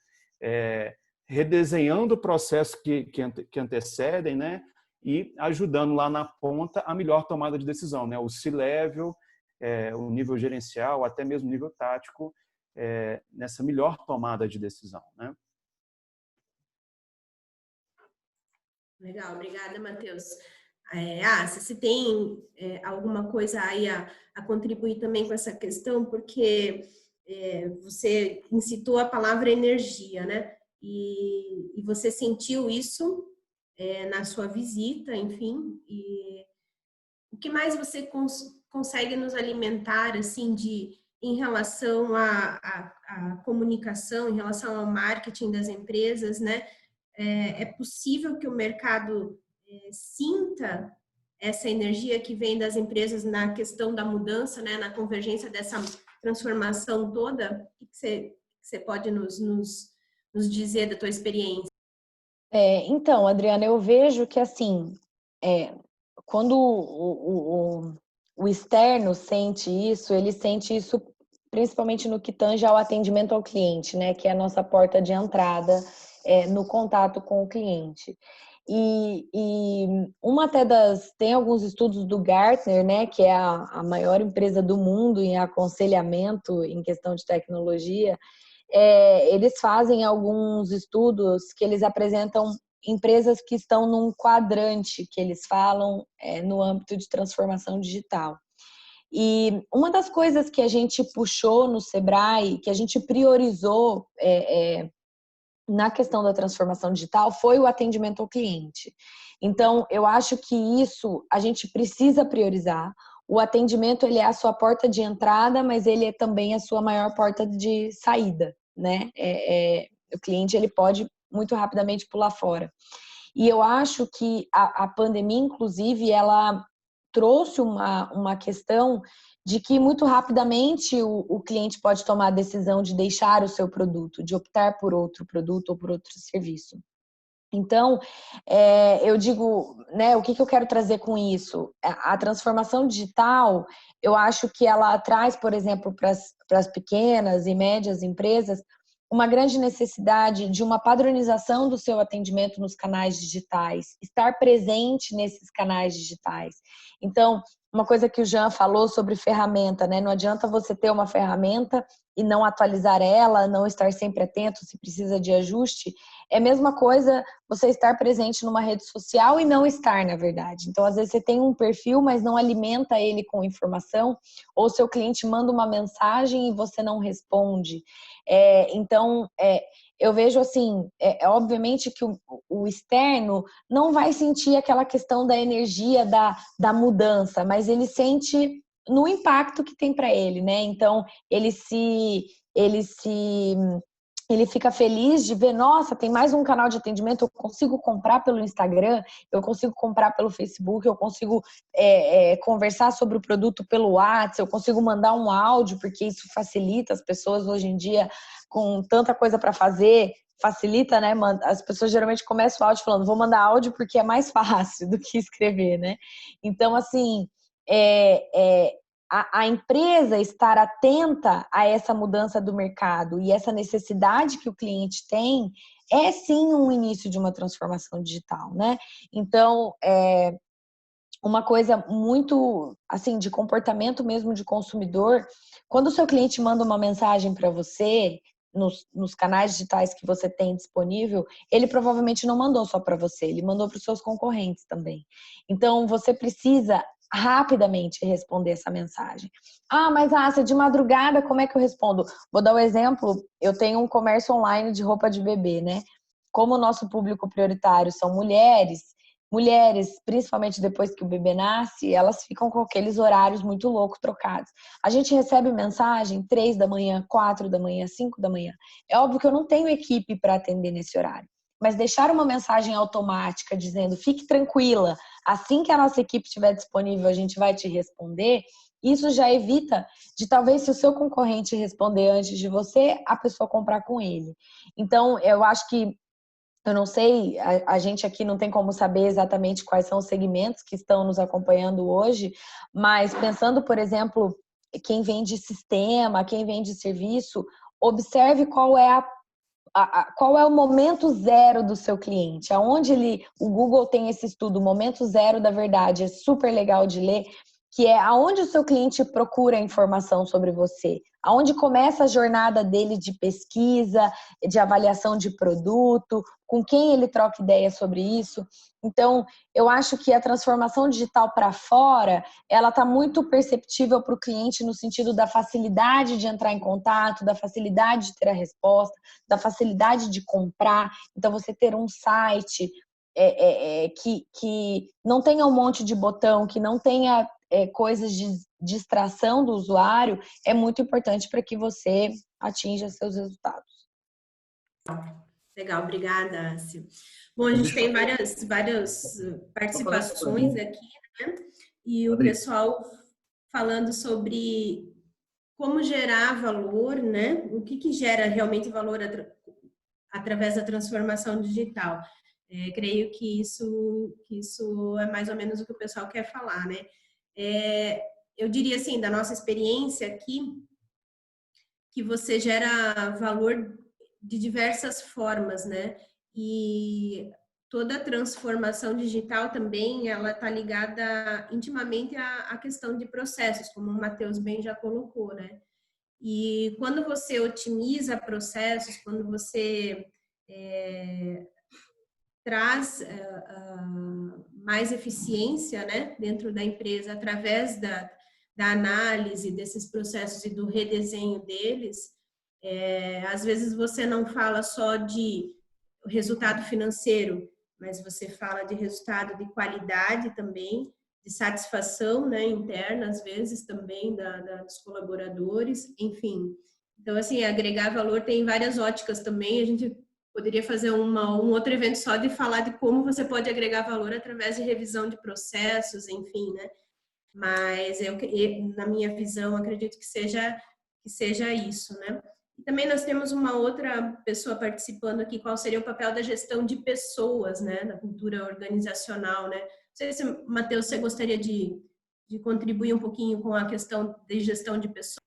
S2: redesenhando o processo que antecedem, né? E ajudando lá na ponta a melhor tomada de decisão, né? O C-level o nível gerencial, até mesmo o nível tático, nessa melhor tomada de decisão, né?
S1: Legal, obrigada, Matheus. Se tem alguma coisa aí a contribuir também com essa questão, porque você incitou a palavra energia, né? E você sentiu isso na sua visita, enfim. E o que mais você consegue nos alimentar, assim, em relação à comunicação, em relação ao marketing das empresas, né? É possível que o mercado sinta essa energia que vem das empresas na questão da mudança, né, na convergência dessa transformação toda? O que você pode nos dizer da tua experiência?
S3: Então, Adriana, eu vejo que, assim, quando o externo sente isso, ele sente isso principalmente no que tange ao atendimento ao cliente, né, que é a nossa porta de entrada no contato com o cliente. E tem alguns estudos do Gartner, né, que é a maior empresa do mundo em aconselhamento em questão de tecnologia. Eles fazem alguns estudos que eles apresentam empresas que estão num quadrante, que eles falam no âmbito de transformação digital. E uma das coisas que a gente puxou no Sebrae, que a gente priorizou na questão da transformação digital, foi o atendimento ao cliente. Então, eu acho que isso a gente precisa priorizar. O atendimento, ele é a sua porta de entrada, mas ele é também a sua maior porta de saída, né? O cliente, ele pode muito rapidamente pular fora. E eu acho que a pandemia, inclusive, ela trouxe uma questão de que muito rapidamente o cliente pode tomar a decisão de deixar o seu produto, de optar por outro produto ou por outro serviço. Então, eu digo, né, o que eu quero trazer com isso? A transformação digital, eu acho que ela traz, por exemplo, para as pequenas e médias empresas, uma grande necessidade de uma padronização do seu atendimento nos canais digitais, estar presente nesses canais digitais. Então, uma coisa que o Jean falou sobre ferramenta, né? Não adianta você ter uma ferramenta e não atualizar ela, não estar sempre atento se precisa de ajuste. É a mesma coisa você estar presente numa rede social e não estar, na verdade. Então, às vezes você tem um perfil, mas não alimenta ele com informação, ou seu cliente manda uma mensagem e você não responde. Então, eu vejo assim, obviamente que o externo não vai sentir aquela questão da energia da mudança, mas ele sente no impacto que tem para ele, né? Então, ele fica feliz de ver, nossa, tem mais um canal de atendimento, eu consigo comprar pelo Instagram, eu consigo comprar pelo Facebook, eu consigo conversar sobre o produto pelo WhatsApp, eu consigo mandar um áudio, porque isso facilita as pessoas hoje em dia com tanta coisa para fazer, facilita, né? As pessoas geralmente começam o áudio falando, vou mandar áudio porque é mais fácil do que escrever, né? Então, assim, a empresa estar atenta a essa mudança do mercado e essa necessidade que o cliente tem é sim um início de uma transformação digital, né? Então, uma coisa muito, assim, de comportamento mesmo de consumidor, quando o seu cliente manda uma mensagem para você, nos canais digitais que você tem disponível, ele provavelmente não mandou só para você, ele mandou para os seus concorrentes também. Então, você precisa rapidamente responder essa mensagem. Mas de madrugada, como é que eu respondo? Vou dar um exemplo, eu tenho um comércio online de roupa de bebê, né? Como o nosso público prioritário são mulheres, principalmente depois que o bebê nasce, elas ficam com aqueles horários muito loucos trocados. A gente recebe mensagem 3 da manhã, 4 da manhã, 5 da manhã. É óbvio que eu não tenho equipe para atender nesse horário, mas deixar uma mensagem automática dizendo fique tranquila, assim que a nossa equipe estiver disponível, a gente vai te responder. Isso já evita de talvez se o seu concorrente responder antes de você, a pessoa comprar com ele. Então, eu acho que eu não sei, a gente aqui não tem como saber exatamente quais são os segmentos que estão nos acompanhando hoje, mas pensando, por exemplo, quem vende sistema, quem vende serviço, observe qual é qual é o momento zero do seu cliente, aonde o Google tem esse estudo, o momento zero da verdade, é super legal de ler, que é aonde o seu cliente procura informação sobre você, aonde começa a jornada dele de pesquisa, de avaliação de produto, com quem ele troca ideia sobre isso. Então, eu acho que a transformação digital para fora, ela está muito perceptível para o cliente no sentido da facilidade de entrar em contato, da facilidade de ter a resposta, da facilidade de comprar. Então, você ter um site que não tenha um monte de botão, que não tenha coisas de distração do usuário, é muito importante para que você atinja seus resultados.
S1: Legal, obrigada, Sil. Bom, a gente tem várias participações aqui, né? E o pessoal falando sobre como gerar valor, né? O que gera realmente valor através da transformação digital. Creio que isso é mais ou menos o que o pessoal quer falar, né? Eu diria assim, da nossa experiência aqui, que você gera valor de diversas formas, né? E toda a transformação digital também, ela está ligada intimamente à questão de processos, como o Matheus bem já colocou, né? E quando você otimiza processos, quando você traz mais eficiência, né, dentro da empresa através da análise desses processos e do redesenho deles, às vezes você não fala só de resultado financeiro, mas você fala de resultado de qualidade também, de satisfação, né, interna, às vezes também dos colaboradores, enfim. Então, assim, agregar valor tem várias óticas também, a gente poderia fazer um outro evento só de falar de como você pode agregar valor através de revisão de processos, enfim, né? Mas na minha visão, acredito que seja isso, né? E também nós temos uma outra pessoa participando aqui, qual seria o papel da gestão de pessoas, né? Da cultura organizacional, né? Não sei se, Matheus, você gostaria de contribuir um pouquinho com a questão de gestão de pessoas?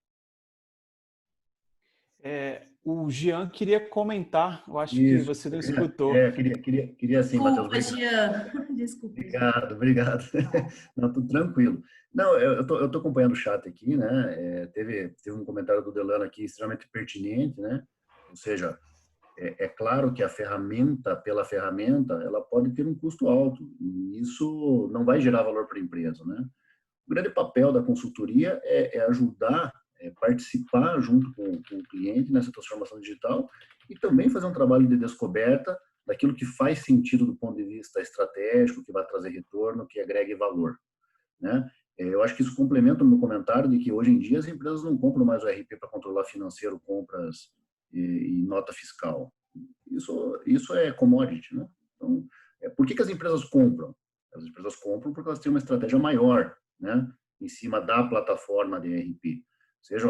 S2: O Jean queria comentar, eu acho que
S4: Isso.
S2: você não escutou.
S4: Queria sim, Matheus.
S1: Desculpa, Jean. Desculpa.
S4: Obrigado. Não, tudo tranquilo. Não, eu tô acompanhando o chat aqui, né? Teve um comentário do Delano aqui extremamente pertinente, né? Ou seja, é claro que a ferramenta, pela ferramenta, ela pode ter um custo alto e isso não vai gerar valor para a empresa, né? O grande papel da consultoria é ajudar, participar junto com o cliente nessa transformação digital e também fazer um trabalho de descoberta daquilo que faz sentido do ponto de vista estratégico, que vai trazer retorno, que agregue valor, né? Eu acho que isso complementa o meu comentário de que hoje em dia as empresas não compram mais o ERP para controlar financeiro, compras e nota fiscal. Isso é commodity, né? Então, por que as empresas compram? As empresas compram porque elas têm uma estratégia maior, né, em cima da plataforma de ERP. Seja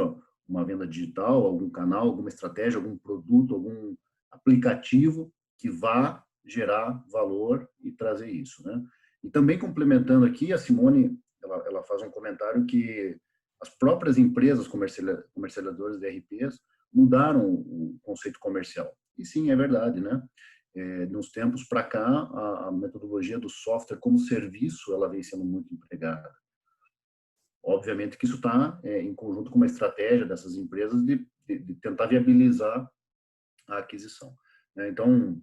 S4: uma venda digital, algum canal, alguma estratégia, algum produto, algum aplicativo que vá gerar valor e trazer isso, né? E também complementando aqui, a Simone, ela faz um comentário que as próprias empresas comercializadoras de ERPs mudaram o conceito comercial. E sim, é verdade, né? De uns tempos para cá, a metodologia do software como serviço, ela vem sendo muito empregada. Obviamente que isso está em conjunto com uma estratégia dessas empresas de tentar viabilizar a aquisição. Então,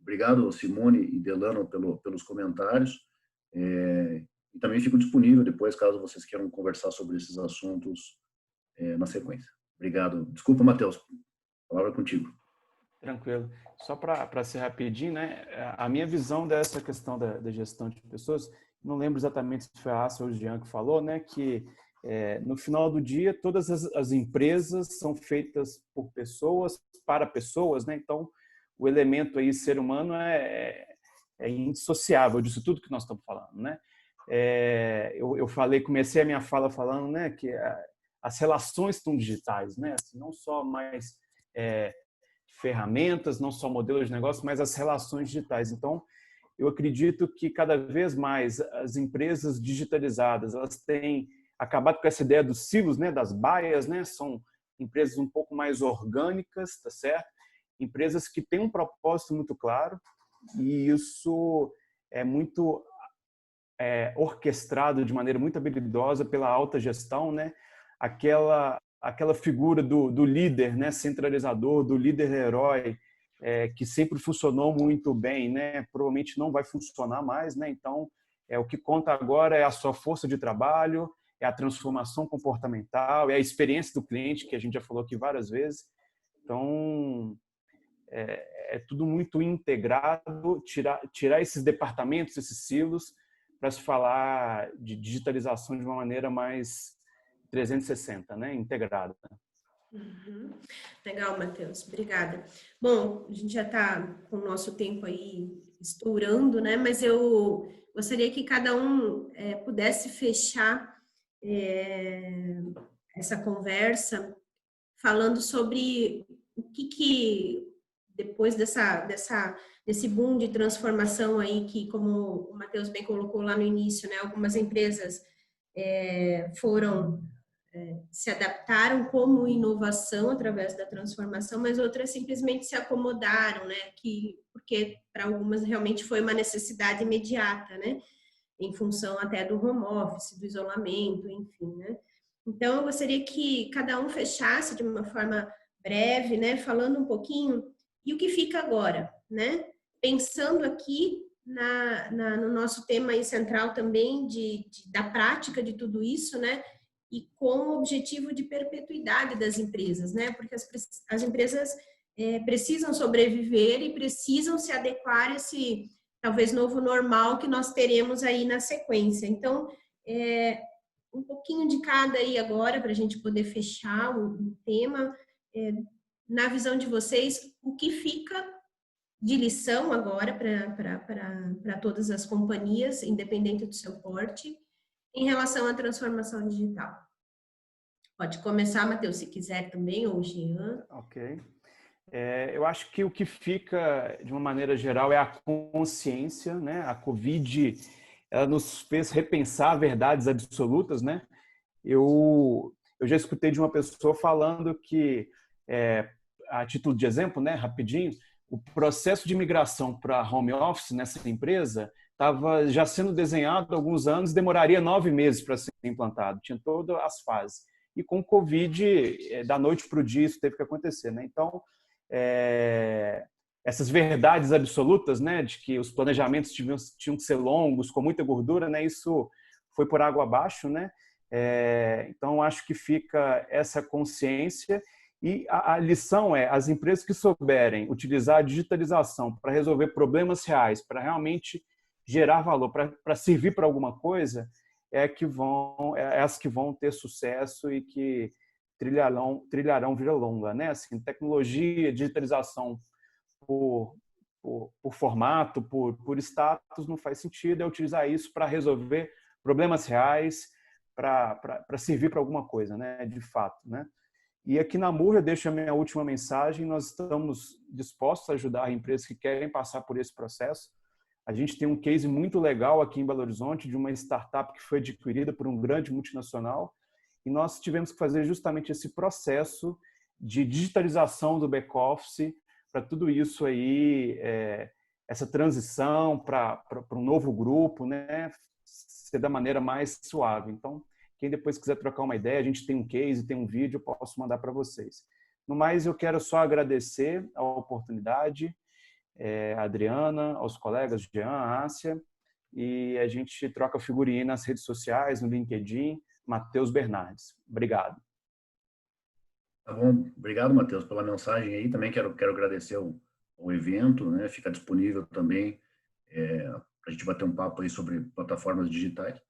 S4: obrigado, Simone e Delano, pelos comentários. E também fico disponível depois, caso vocês queiram conversar sobre esses assuntos na sequência. Obrigado. Desculpa, Matheus. A palavra é contigo.
S2: Tranquilo. Só para ser rapidinho, né? A minha visão dessa questão da gestão de pessoas, não lembro exatamente se foi a Assa ou o Jean que falou, né? Que no final do dia, todas as empresas são feitas por pessoas, para pessoas, né? Então, o elemento aí, ser humano, é indissociável disso tudo que nós estamos falando, né? Comecei a minha fala falando, né? Que as relações estão digitais, né? Assim, não só mais ferramentas, não só modelos de negócio, mas as relações digitais. Então, eu acredito que cada vez mais as empresas digitalizadas, elas têm acabado com essa ideia dos silos, né, das baias, né? São empresas um pouco mais orgânicas, tá certo? Empresas que têm um propósito muito claro e isso é muito orquestrado de maneira muito habilidosa pela alta gestão, né? Aquela figura do líder, né? Centralizador, do líder herói, que sempre funcionou muito bem, né? Provavelmente não vai funcionar mais, né? Então, o que conta agora é a sua força de trabalho, é a transformação comportamental, é a experiência do cliente, que a gente já falou aqui várias vezes. Então, é tudo muito integrado, tirar esses departamentos, esses silos, para se falar de digitalização de uma maneira mais 360, né? Integrada.
S1: Uhum. Legal, Matheus. Obrigada. Bom, a gente já está com o nosso tempo aí estourando, né? Mas eu gostaria que cada um pudesse fechar essa conversa falando sobre o que depois desse boom de transformação aí que, como o Matheus bem colocou lá no início, né? Algumas empresas se adaptaram como inovação através da transformação, mas outras simplesmente se acomodaram, né? Porque para algumas realmente foi uma necessidade imediata, né? Em função até do home office, do isolamento, enfim, né? Então, eu gostaria que cada um fechasse de uma forma breve, né? Falando um pouquinho, e o que fica agora, né? Pensando aqui no nosso tema aí central também da prática de tudo isso, né? E com o objetivo de perpetuidade das empresas, né? Porque as empresas precisam sobreviver e precisam se adequar a esse, talvez, novo normal que nós teremos aí na sequência. Então, um pouquinho de cada aí agora, para a gente poder fechar o tema. Na visão de vocês, o que fica de lição agora para todas as companhias, independente do seu porte, em relação à transformação digital? Pode começar, Matheus, se quiser também, ou o Jean.
S2: Ok. Eu acho que o que fica, de uma maneira geral, é a consciência, né? A Covid, ela nos fez repensar verdades absolutas, né? Eu já escutei de uma pessoa falando que, a título de exemplo, né, rapidinho, o processo de migração para home office nessa empresa estava já sendo desenhado há alguns anos, demoraria 9 meses para ser implantado, tinha todas as fases. E com o Covid, da noite para o dia, isso teve que acontecer, né? Então, essas verdades absolutas, né, de que os planejamentos tinham que ser longos, com muita gordura, né, isso foi por água abaixo, né? Então, acho que fica essa consciência e a lição é as empresas que souberem utilizar a digitalização para resolver problemas reais, para realmente gerar valor, para servir para alguma coisa, as que vão ter sucesso e que trilharão vida longa, né? Assim, tecnologia, digitalização por formato, por status, não faz sentido. É utilizar isso para resolver problemas reais, para servir para alguma coisa, né? De fato, né? E aqui na Moore eu deixo a minha última mensagem. Nós estamos dispostos a ajudar empresas que querem passar por esse processo. A gente tem um case muito legal aqui em Belo Horizonte de uma startup que foi adquirida por um grande multinacional e nós tivemos que fazer justamente esse processo de digitalização do back-office para tudo isso aí, essa transição para um novo grupo, né, ser da maneira mais suave. Então, quem depois quiser trocar uma ideia, a gente tem um case, tem um vídeo, eu posso mandar para vocês. No mais, eu quero só agradecer a oportunidade, a Adriana, aos colegas Jean, a Ásia, e a gente troca figurinha nas redes sociais, no LinkedIn, Matheus Bernardes. Obrigado.
S4: Tá bom, obrigado, Matheus, pela mensagem aí. Também quero agradecer o evento, né? Fica disponível também para a gente bater um papo aí sobre plataformas digitais.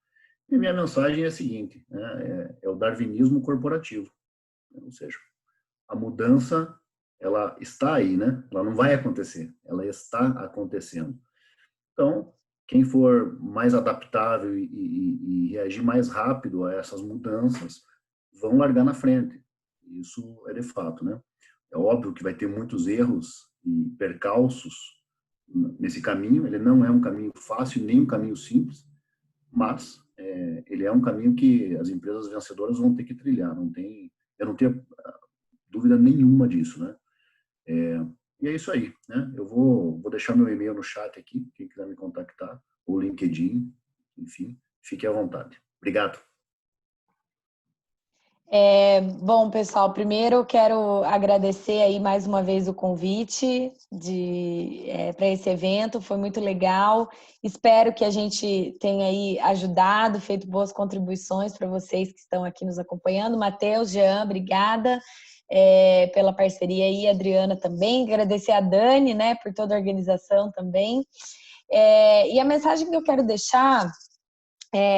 S4: E minha mensagem é a seguinte, né? É o darwinismo corporativo, ou seja, a mudança ela está aí, né? Ela não vai acontecer, ela está acontecendo. Então, quem for mais adaptável e reagir mais rápido a essas mudanças, vão largar na frente. Isso é de fato, né? É óbvio que vai ter muitos erros e percalços nesse caminho. Ele não é um caminho fácil, nem um caminho simples, mas ele é um caminho que as empresas vencedoras vão ter que trilhar. Eu não tenho dúvida nenhuma disso, né? E é isso aí, né? Eu vou deixar meu e-mail no chat aqui, quem quiser me contactar, ou LinkedIn, enfim, fique à vontade. Obrigado.
S3: Bom, pessoal, primeiro eu quero agradecer aí mais uma vez o convite para esse evento, foi muito legal. Espero que a gente tenha aí ajudado, feito boas contribuições para vocês que estão aqui nos acompanhando. Matheus, Jean, obrigada pela parceria aí, Adriana também. Agradecer a Dani, né, por toda a organização também. E a mensagem que eu quero deixar...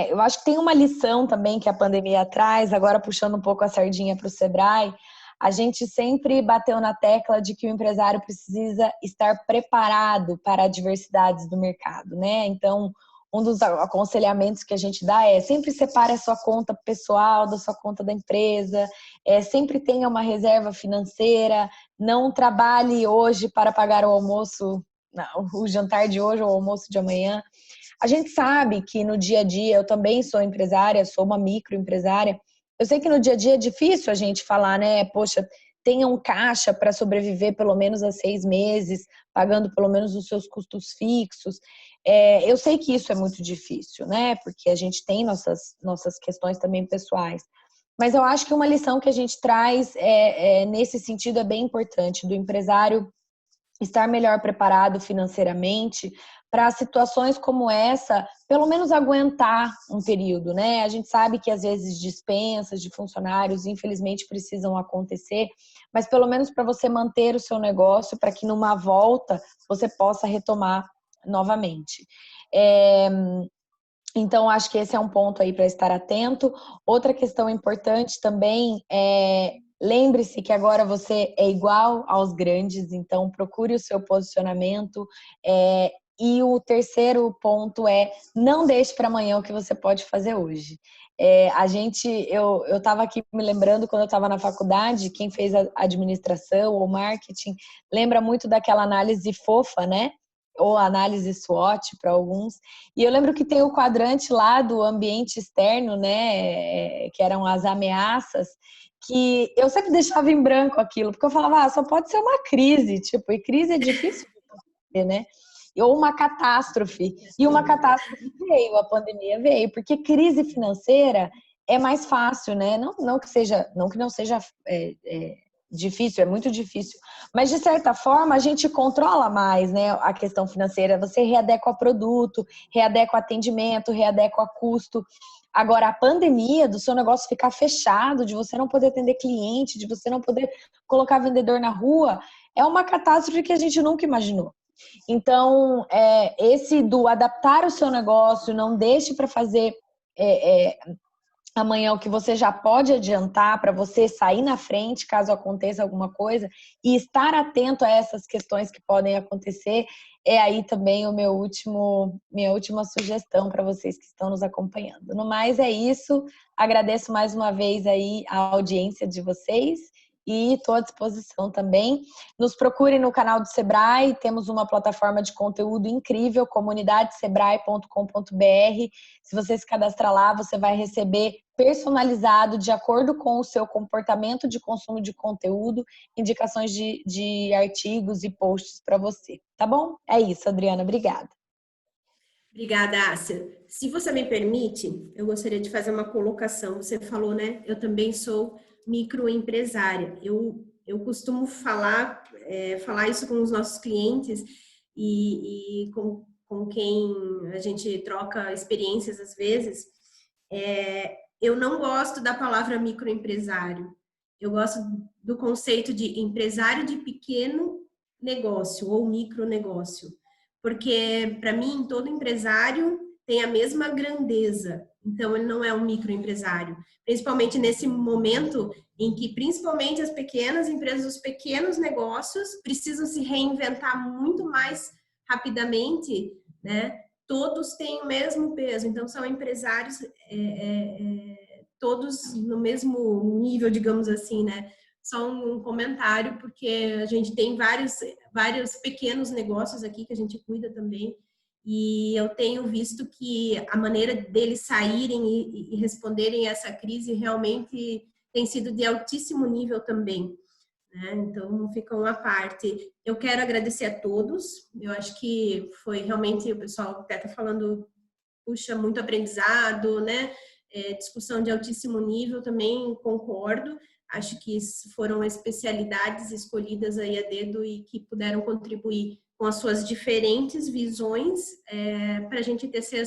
S3: eu acho que tem uma lição também que a pandemia traz, agora puxando um pouco a sardinha para o Sebrae, a gente sempre bateu na tecla de que o empresário precisa estar preparado para adversidades do mercado, né? Então, um dos aconselhamentos que a gente dá é sempre separe a sua conta pessoal da sua conta da empresa, sempre tenha uma reserva financeira, não trabalhe hoje para pagar o almoço, não, o jantar de hoje ou o almoço de amanhã. A gente sabe que no dia a dia, eu também sou empresária, sou uma microempresária. Eu sei que no dia a dia é difícil a gente falar, né? Poxa, tenha um caixa para sobreviver pelo menos a 6 meses, pagando pelo menos os seus custos fixos. Eu sei que isso é muito difícil, né? Porque a gente tem nossas questões também pessoais. Mas eu acho que uma lição que a gente traz nesse sentido é bem importante, do empresário estar melhor preparado financeiramente para situações como essa, pelo menos aguentar um período, né? A gente sabe que às vezes dispensas de funcionários, infelizmente, precisam acontecer, mas pelo menos para você manter o seu negócio, para que numa volta você possa retomar novamente. Então, acho que esse é um ponto aí para estar atento. Outra questão importante também lembre-se que agora você é igual aos grandes, então procure o seu posicionamento. E o terceiro ponto não deixe para amanhã o que você pode fazer hoje. Eu estava aqui me lembrando quando eu estava na faculdade, quem fez a administração ou marketing, lembra muito daquela análise fofa, né? Ou análise SWOT para alguns. E eu lembro que tem o quadrante lá do ambiente externo, né? Que eram as ameaças, que eu sempre deixava em branco aquilo, porque eu falava, só pode ser uma crise, tipo, e crise é difícil de acontecer, né? Ou uma catástrofe. E uma catástrofe veio, a pandemia veio, porque crise financeira é mais fácil, né? Não que não seja difícil, é muito difícil. Mas, de certa forma, a gente controla mais, né, a questão financeira. Você readequa produto, readequa atendimento, readequa custo. Agora, a pandemia do seu negócio ficar fechado, de você não poder atender cliente, de você não poder colocar vendedor na rua, é uma catástrofe que a gente nunca imaginou. Então, esse do adaptar o seu negócio, não deixe para fazer amanhã o que você já pode adiantar para você sair na frente caso aconteça alguma coisa e estar atento a essas questões que podem acontecer, aí também minha última sugestão para vocês que estão nos acompanhando. No mais é isso, agradeço mais uma vez aí a audiência de vocês e estou à disposição também. Nos procurem no canal do Sebrae, temos uma plataforma de conteúdo incrível, comunidadesebrae.com.br. Se você se cadastrar lá, você vai receber personalizado, de acordo com o seu comportamento de consumo de conteúdo, indicações de artigos e posts para você. Tá bom? É isso, Adriana. Obrigada.
S1: Obrigada, Ásia. Se você me permite, eu gostaria de fazer uma colocação. Você falou, né? Eu também sou microempresária. Eu costumo falar isso com os nossos clientes e com quem a gente troca experiências às vezes. Eu não gosto da palavra microempresário. Eu gosto do conceito de empresário de pequeno negócio ou micronegócio. Porque, para mim, todo empresário tem a mesma grandeza. Então, ele não é um microempresário. Principalmente nesse momento em que, principalmente, as pequenas empresas, os pequenos negócios precisam se reinventar muito mais rapidamente, né? Todos têm o mesmo peso. Então, são empresários todos no mesmo nível, digamos assim, né? Só um comentário, porque a gente tem vários pequenos negócios aqui que a gente cuida também, e eu tenho visto que a maneira deles saírem e responderem a essa crise realmente tem sido de altíssimo nível também, né? Então, não fica uma parte. Eu quero agradecer a todos, eu acho que foi realmente, o pessoal até está falando puxa muito aprendizado, né? Discussão de altíssimo nível, também concordo. Acho que foram especialidades escolhidas aí a dedo e que puderam contribuir com as suas diferentes visões para a gente tecer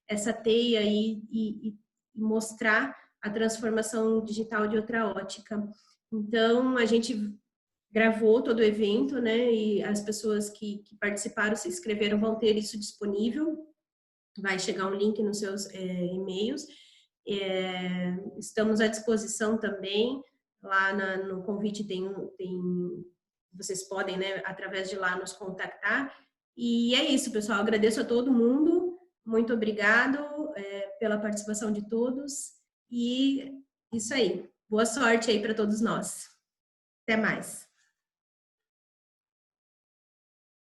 S1: essa teia e mostrar a transformação digital de outra ótica. Então, a gente gravou todo o evento, né? E as pessoas que participaram, se inscreveram, vão ter isso disponível. Vai chegar um link nos seus e-mails. Estamos à disposição também. Lá no convite vocês podem, né, através de lá, nos contactar. E é isso, pessoal. Agradeço a todo mundo. Muito obrigado pela participação de todos. E isso aí. Boa sorte aí para todos nós. Até mais.